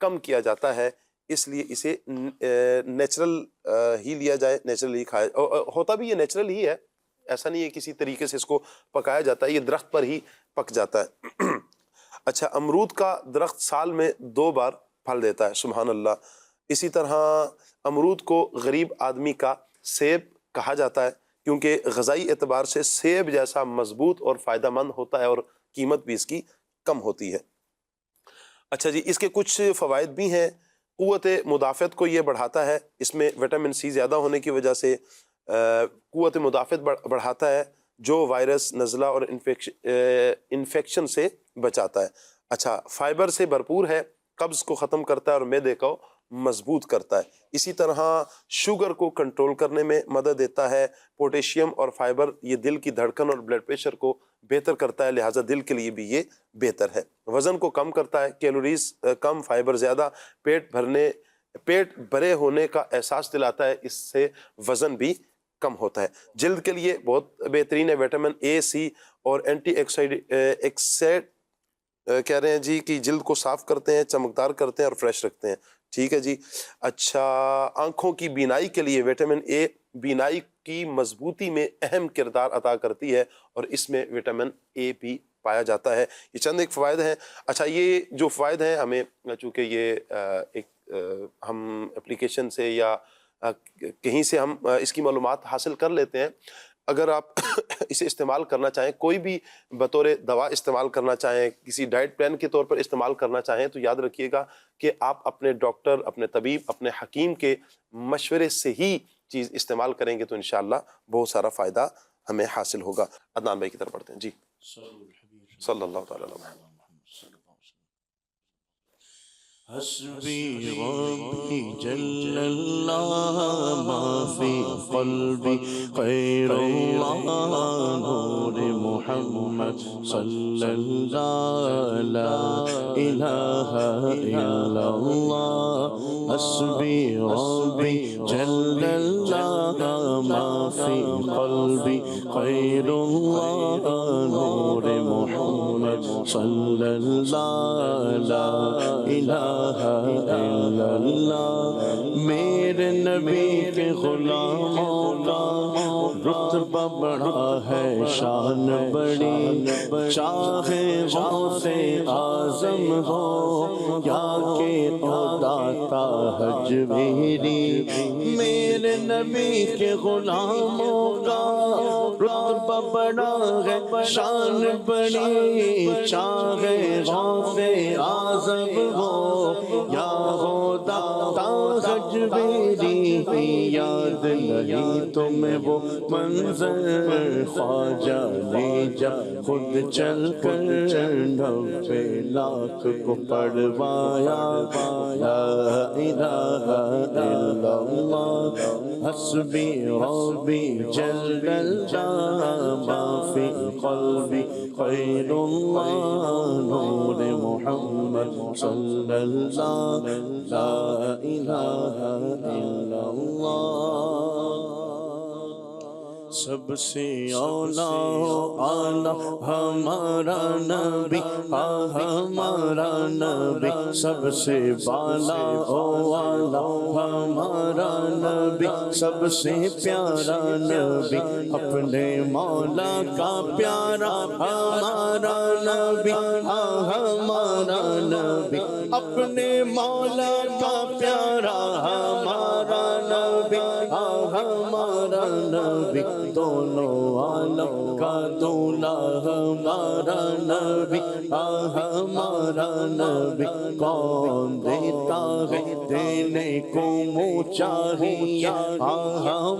کم کیا جاتا ہے، اس لیے اسے نیچرل ہی لیا جائے، نیچرل ہی کھایا، ہوتا بھی یہ نیچرل ہی ہے، ایسا نہیں ہے کسی طریقے سے اس کو پکایا جاتا ہے، یہ درخت پر ہی پک جاتا ہے۔ اچھا، امرود کا درخت سال میں 2 بار پھل دیتا ہے، سبحان اللہ۔ اسی طرح امرود کو غریب آدمی کا سیب کہا جاتا ہے، کیونکہ غذائی اعتبار سے سیب جیسا مضبوط اور فائدہ مند ہوتا ہے، اور قیمت بھی اس کی کم ہوتی ہے۔ اچھا جی، اس کے کچھ فوائد بھی ہیں۔ قوت مدافعت کو یہ بڑھاتا ہے، اس میں وٹامن سی زیادہ ہونے کی وجہ سے قوت مدافعت بڑھاتا ہے، جو وائرس، نزلہ اور انفیکشن سے بچاتا ہے۔ اچھا، فائبر سے بھرپور ہے، قبض کو ختم کرتا ہے اور معدے کو مضبوط کرتا ہے۔ اسی طرح شوگر کو کنٹرول کرنے میں مدد دیتا ہے۔ پوٹیشیم اور فائبر یہ دل کی دھڑکن اور بلڈ پریشر کو بہتر کرتا ہے، لہٰذا دل کے لیے بھی یہ بہتر ہے۔ وزن کو کم کرتا ہے، کیلوریز کم، فائبر زیادہ، پیٹ بھرے ہونے کا احساس دلاتا ہے، اس سے وزن بھی کم ہوتا ہے۔ جلد کے لیے بہت بہترین ہے، وٹامن اے، سی اور اینٹی آکسیڈ کہہ رہے ہیں جی کہ جلد کو صاف کرتے ہیں، چمکدار کرتے ہیں اور فریش رکھتے ہیں۔ ٹھیک ہے جی۔ اچھا، آنکھوں کی بینائی کے لیے وٹامن اے بینائی کی مضبوطی میں اہم کردار ادا کرتی ہے، اور اس میں وٹامن اے بھی پایا جاتا ہے۔ یہ چند ایک فوائد ہیں۔ اچھا، یہ جو فوائد ہیں ہمیں، چونکہ یہ ایک ہم اپلیکیشن سے یا کہیں سے ہم اس کی معلومات حاصل کر لیتے ہیں، اگر آپ اسے استعمال کرنا چاہیں، کوئی بھی بطور دوا استعمال کرنا چاہیں، کسی ڈائٹ پلان کے طور پر استعمال کرنا چاہیں، تو یاد رکھیے گا کہ آپ اپنے ڈاکٹر، اپنے طبیب، اپنے حکیم کے مشورے سے ہی چیز استعمال کریں گے، تو انشاءاللہ بہت سارا فائدہ ہمیں حاصل ہوگا۔ عدنان بھائی کی طرف پڑھتے ہیں جی۔ صلی اللہ تعالیٰ علیہ وسلم۔ حسبی ربی جل اللہ ما فی قلبی خیر اللہ نور محمد صلی اللہ لا الہ الا اللہ۔ حسبی ربی جل اللہ ما فی قلبی خیر اللہ نور محمد صلی اللہ لا الہ الا اللہ۔ میرے نبی کے غلاموں کا رتبہ بڑا ہے، شان بڑی، چاہے غوث اعظم ہو یا کہ داتا حج میری۔ میرے نبی کے غلاموں کا رتبہ بڑا ہے، شان بڑی، چاہے غوث اعظم ہو یا ہو داتا حج میری۔ یاد نہیں تمہیں وہ منظر خواجہ نے جب خود چل کر 90 لاکھ کو پڑھوایا، لا الہ الا اللہ۔ حسبی ربی جل اللہ ما فی قلبی خیر اللہ نور محمد صلی اللہ لا الہ الا اللہ۔ سب سے اعلیٰ ہمارا نبی، ہمارا نبی، سب سے بالا اعلیٰ ہمارا نبی، سب سے پیارا نبی، اپنے مولا کا پیارا ہمارا نبی، ہمارا نبی، اپنے مولا کا پیارا ہمارا نبی، ہمارا نبی، دونوں عالم کا دولا ہمارا نبی، ہمارا نبی۔ کون دیتا ہے دینے کو منہ چاہیے،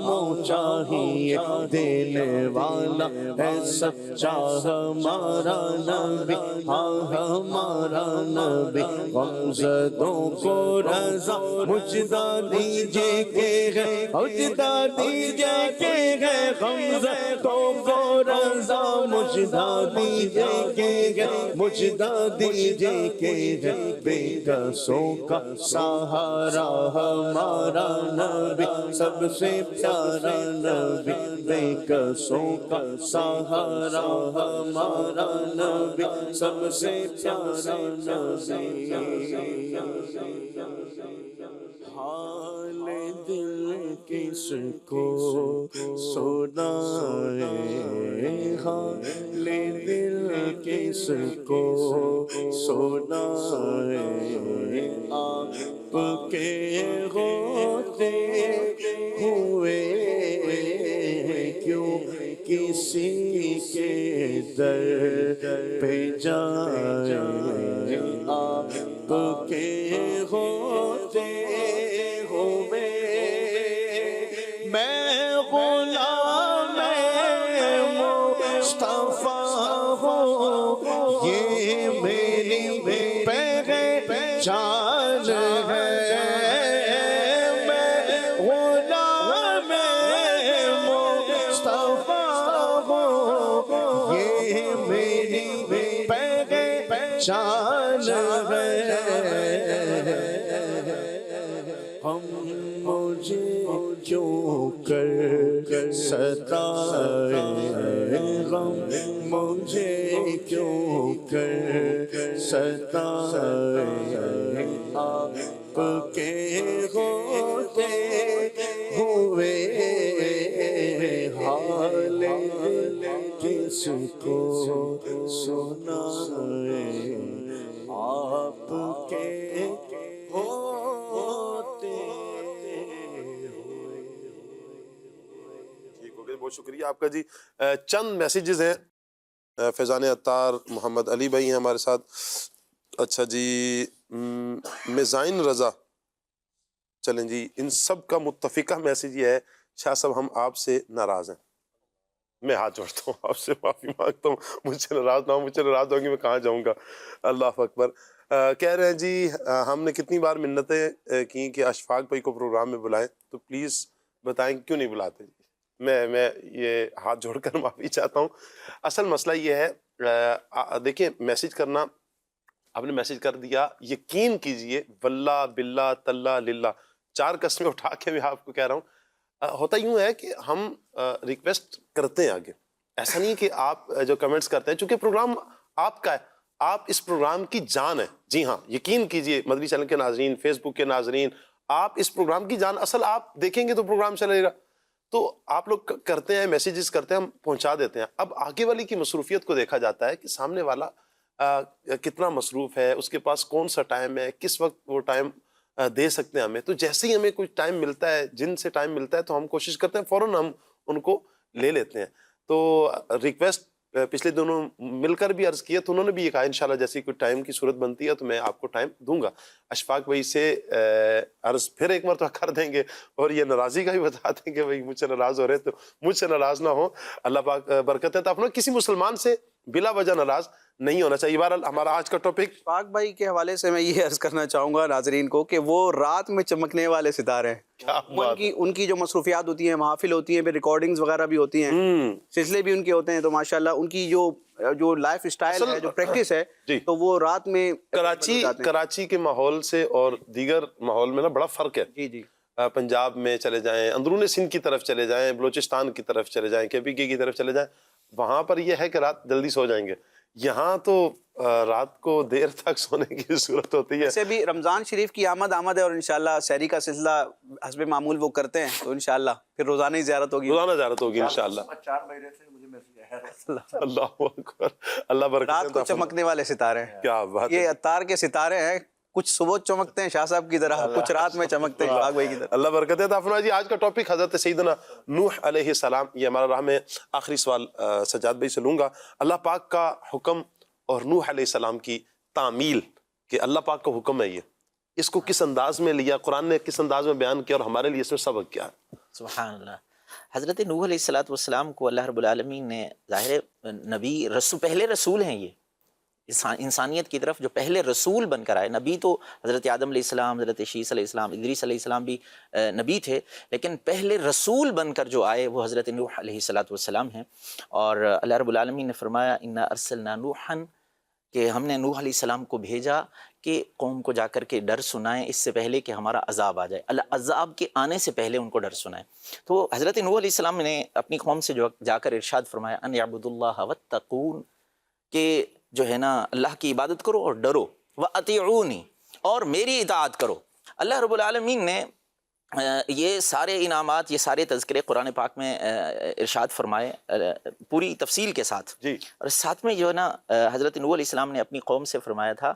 منہ چاہیے، دینے والا ہے سچا ہمارا نبی، ہمارا نبی۔ غمزدوں کو رضا مجدہ دیجئے کہ ہے مجدہ مجدہ دیجے کہ ہے غمزدوں کو رضا، مجدہ دیجے کہ ہے مجدہ دیجے کہ ہے بے کسوں کا سہارا ہمارا نبی، سب سے پیارا نبی، بے کسوں کا سہارا ہمارا نبی، سب سے پیارا نبی۔ حال دل کس کو سنائے، حال دل کس کو سنائے، آپ کے ہوتے ہوئے کیوں کسی کے در پہ جائیں، آپ کے ہوتے ہوئے میں غلام مصطفیٰ ہوں، یہ میری پہچان ہے، میں غلام مصطفیٰ ہوں، یہ میری پہچان ہے۔ ہم مجھے کیوں کر ستائے، غم مجھے کیوں کر ستائے، آپ کے ہوتے ہوئے حال کس کو سنائے، آپ کے بہت شکریہ آپ کا جی۔ چند میسیجز ہیں، فیضان عطار محمد علی بھائی ہیں ہمارے ساتھ، اچھا جی میزائن رضا، چلیں جی ان سب کا متفقہ میسیج یہ ہے، شاہ صاحب ہم آپ سے ناراض ہیں، میں ہاتھ جوڑتا ہوں آپ سے معافی مانگتا ہوں، مجھ سے ناراض نہ ہوں، مجھ سے ناراض ہوں گی میں کہاں جاؤں گا، اللہ اکبر۔ کہہ رہے ہیں جی ہم نے کتنی بار منتیں کی کہ اشفاق بھائی کو پروگرام میں بلائیں، تو پلیز بتائیں کیوں نہیں بلاتے جی؟ میں یہ ہاتھ جوڑ کر معافی چاہتا ہوں۔ اصل مسئلہ یہ ہے، دیکھیں میسیج کرنا، آپ نے میسیج کر دیا، یقین کیجئے واللہ باللہ تاللہ للہ 4 قسمیں اٹھا کے میں آپ کو کہہ رہا ہوں، ہوتا یوں ہے کہ ہم ریکویسٹ کرتے ہیں آگے، ایسا نہیں کہ آپ جو کمنٹس کرتے ہیں، چونکہ پروگرام آپ کا ہے، آپ اس پروگرام کی جان ہے، جی ہاں یقین کیجئے مدنی چینل کے ناظرین، فیس بک کے ناظرین، آپ اس پروگرام کی جان، اصل آپ دیکھیں گے تو پروگرام چلے گا، تو آپ لوگ کرتے ہیں میسیجز کرتے ہیں، ہم پہنچا دیتے ہیں۔ اب آگے والی کی مصروفیت کو دیکھا جاتا ہے کہ سامنے والا کتنا مصروف ہے، اس کے پاس کون سا ٹائم ہے، کس وقت وہ ٹائم دے سکتے ہیں ہمیں، تو جیسے ہی ہمیں کچھ ٹائم ملتا ہے، جن سے ٹائم ملتا ہے تو ہم کوشش کرتے ہیں فوراً ہم ان کو لے لیتے ہیں۔ تو ریکویسٹ پچھلے دونوں مل کر بھی عرض کیا تو انہوں نے بھی یہ کہا انشاءاللہ جیسی کوئی ٹائم کی صورت بنتی ہے تو میں آپ کو ٹائم دوں گا۔ اشفاق بھائی سے عرض پھر ایک مرتبہ کر دیں گے اور یہ ناراضی کا بھی بتا دیں گے بھائی مجھ سے ناراض ہو رہے تو مجھ سے ناراض نہ ہو، اللہ پاک برکت ہے۔ تو اپنا کسی مسلمان سے بلا وجہ ناراض نہیں ہونا چاہیے۔ بہرحال ہمارا آج کا ٹاپک پاک بھائی کے حوالے سے میں یہ عرض کرنا چاہوں گا ناظرین کو کہ وہ رات میں چمکنے والے ستارے ہیں، ان کی جو مصروفیات ہوتی ہیں، محافل ہوتی ہیں، پھر ریکارڈنگز وغیرہ بھی ہوتی ہیں، سلسلے بھی ان کے ہوتے ہیں، تو ماشاءاللہ ان کی جو لائف اسٹائل ہے، جو پریکٹس ہے، تو وہ رات میں کراچی کے ماحول سے اور دیگر ماحول میں نا بڑا فرق ہے۔ جی جی، پنجاب میں چلے جائیں، اندرون سندھ کی طرف چلے جائیں، بلوچستان کی طرف چلے جائیں، کے پی کے کی طرف چلے جائیں، وہاں پر یہ ہے کہ رات جلدی سو جائیں گے، یہاں تو رات کو دیر تک سونے کی صورت ہوتی ہے۔ ویسے بھی رمضان شریف کی آمد ہے اور انشاءاللہ سحری کا سلسلہ حسب معمول وہ کرتے ہیں، تو انشاءاللہ پھر روزانہ ہی زیارت ہوگی، انشاءاللہ۔ 4 مہینے سے مجھے میسج آیا، اللہ اکبر، اللہ برکت۔ رات کو چمکنے والے ستارے ہیں، کیا بات ہے، یہ عطار کے ستارے ہیں، کچھ صبح چمکتے ہیں شاہ صاحب کی طرح، کچھ رات میں چمکتے ہیں شاہ بھائی کی طرح، اللہ برکت ہے۔ تو جی آج کا ٹاپک حضرت سیدنا نوح علیہ السلام، یہ ہمارا راہ میں آخری سوال سجاد بھائی سے لوں گا۔ اللہ پاک کا حکم اور نوح علیہ السلام کی تعمیل، کہ اللہ پاک کا حکم ہے یہ، اس کو کس انداز میں لیا، قرآن نے کس انداز میں بیان کیا اور ہمارے لیے اس میں سبق کیا ہے؟ سبحان اللہ۔ حضرت نوح علیہ السلام کو اللہ رب العالمین نے، ظاہر نبی رسول، پہلے رسول ہیں یہ، انسانیت کی طرف جو پہلے رسول بن کر آئے. نبی تو حضرت آدم علیہ السلام، حضرت شیس علیہ السلام، ادریس علیہ السلام بھی نبی تھے، لیکن پہلے رسول بن کر جو آئے وہ حضرت نوح علیہ السلام ہیں. اور اللہ رب العالمین نے فرمایا انا ارسلنا نوحا، کہ ہم نے نوح علیہ السلام کو بھیجا کہ قوم کو جا کر کے ڈر سنائیں اس سے پہلے کہ ہمارا عذاب آ جائے، عذاب کے آنے سے پہلے ان کو ڈر سنائیں. تو حضرت نوح علیہ السلام نے اپنی قوم سے جو جا کر ارشاد فرمایا ان اعبدوا اللہ واتقون، کہ جو ہے نا اللہ کی عبادت کرو اور ڈرو، وَأَطِيعُونِي، اور میری اطاعت کرو. اللہ رب العالمین نے یہ سارے انعامات، یہ سارے تذکرے قرآن پاک میں ارشاد فرمائے پوری تفصیل کے ساتھ. اور ساتھ میں جو ہے نا حضرت نوح علیہ السلام نے اپنی قوم سے فرمایا تھا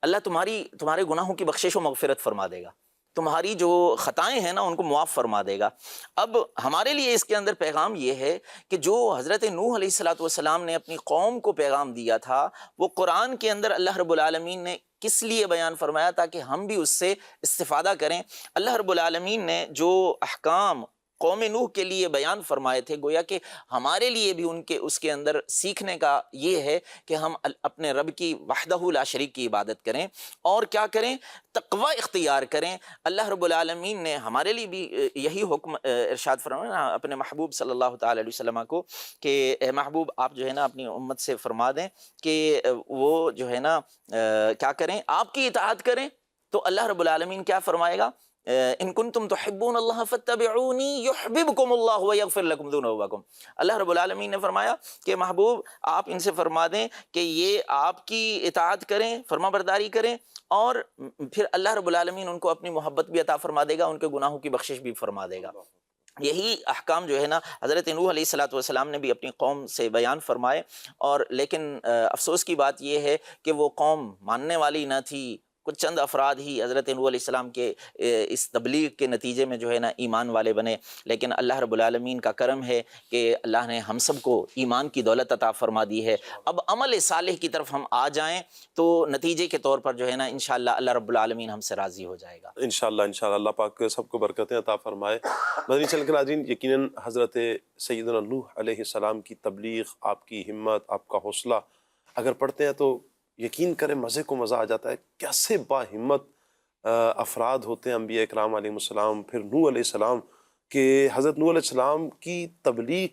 اللہ تمہارے گناہوں کی بخشش و مغفرت فرما دے گا، تمہاری جو خطائیں ہیں نا ان کو معاف فرما دے گا. اب ہمارے لیے اس کے اندر پیغام یہ ہے کہ جو حضرت نوح علیہ السلام نے اپنی قوم کو پیغام دیا تھا وہ قرآن کے اندر اللہ رب العالمین نے کس لیے بیان فرمایا تاکہ ہم بھی اس سے استفادہ کریں. اللہ رب العالمین نے جو احکام قوم نوح کے لیے بیان فرمائے تھے گویا کہ ہمارے لیے بھی اس کے اندر سیکھنے کا یہ ہے کہ ہم اپنے رب کی وحدہ لا شریک کی عبادت کریں اور کیا کریں، تقوی اختیار کریں. اللہ رب العالمین نے ہمارے لیے بھی یہی حکم ارشاد فرمایا اپنے محبوب صلی اللہ تعالی علیہ وسلم کو کہ اے محبوب آپ جو ہے نا اپنی امت سے فرما دیں کہ وہ جو ہے نا کیا کریں، آپ کی اطاعت کریں. تو اللہ رب العالمین کیا فرمائے گا، ان کنتم تحبون اللہ فاتبعونی یحببکم اللہ ویغفر لکم ذنوبکم. اللہ رب العالمین نے فرمایا کہ محبوب آپ ان سے فرما دیں کہ یہ آپ کی اطاعت کریں، فرما برداری کریں، اور پھر اللہ رب العالمین ان کو اپنی محبت بھی عطا فرما دے گا، ان کے گناہوں کی بخشش بھی فرما دے گا. یہی احکام جو ہے نا حضرت نوح علیہ السلام نے بھی اپنی قوم سے بیان فرمائے. اور لیکن افسوس کی بات یہ ہے کہ وہ قوم ماننے والی نہ تھی، کچھ چند افراد ہی حضرت نوح علیہ السلام کے اس تبلیغ کے نتیجے میں جو ہے نا ایمان والے بنے. لیکن اللہ رب العالمین کا کرم ہے کہ اللہ نے ہم سب کو ایمان کی دولت عطا فرما دی ہے. اب عمل صالح کی طرف ہم آ جائیں تو نتیجے کے طور پر جو ہے نا انشاءاللہ اللہ رب العالمین ہم سے راضی ہو جائے گا. انشاءاللہ اللہ پاک سب کو برکتیں عطا فرمائے. مدنی چینل کے ناظرین، یقیناً حضرت سیدنا نوح علیہ السلام کی تبلیغ، آپ کی ہمت، آپ کا حوصلہ اگر پڑھتے ہیں تو یقین کریں مزے کو مزہ آ جاتا ہے. کیسے با ہمت افراد ہوتے ہیں انبیاء اکرام علیہ السلام. پھر نوح علیہ السلام کہ حضرت نوح علیہ السلام کی تبلیغ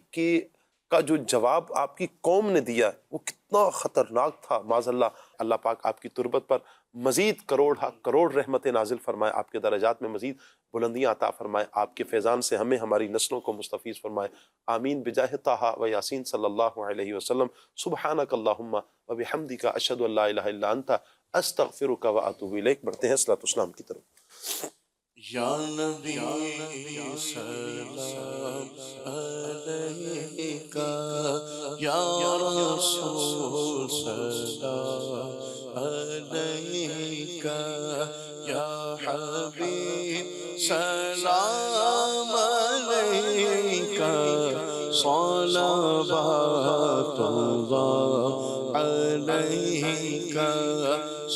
کا جو جواب آپ کی قوم نے دیا وہ کتنا خطرناک تھا. معاذ اللہ پاک آپ کی تربت پر مزید کروڑ رحمت نازل فرمائے، آپ کے درجات میں مزید بلندیاں عطا فرمائے، آپ کے فیضان سے ہمیں ہماری نسلوں کو مستفیض فرمائے. آمین بجاہ طٰہٰ و یاسین صلی اللہ علیہ وسلم. سبحانک اللہم و بحمدک اشہد ان لا الہ الا انت استغفرک و اتوب الیک. بڑھتے ہیں صلاۃ والسلام کی طرف. یا نبی سلام علیکہ، یا رسول سلام علیکہ، یا حبیب سلام علیکہ، صلوات اللہ علیکہ،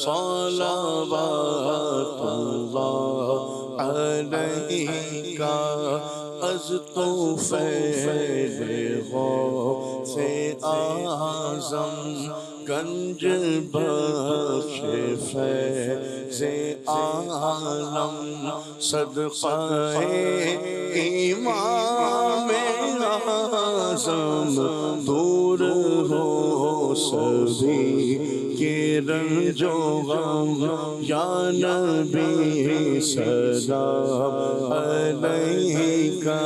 صلوات اللہ علیکہ. از تو فیض غوث اعظم گنج بخش فیض عالم، صدقہ امام اعظم دور ہو سبھی کے رنج و غم. یا نبی سلام علیکہ،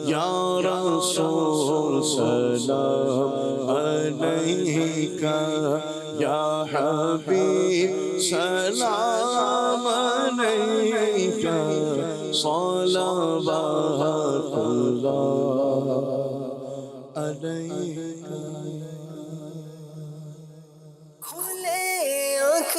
یا رسول سلام علیکہ، یا حبیب سلام علیکہ، صلوات اللہ علیکہ. کھولے آنکھ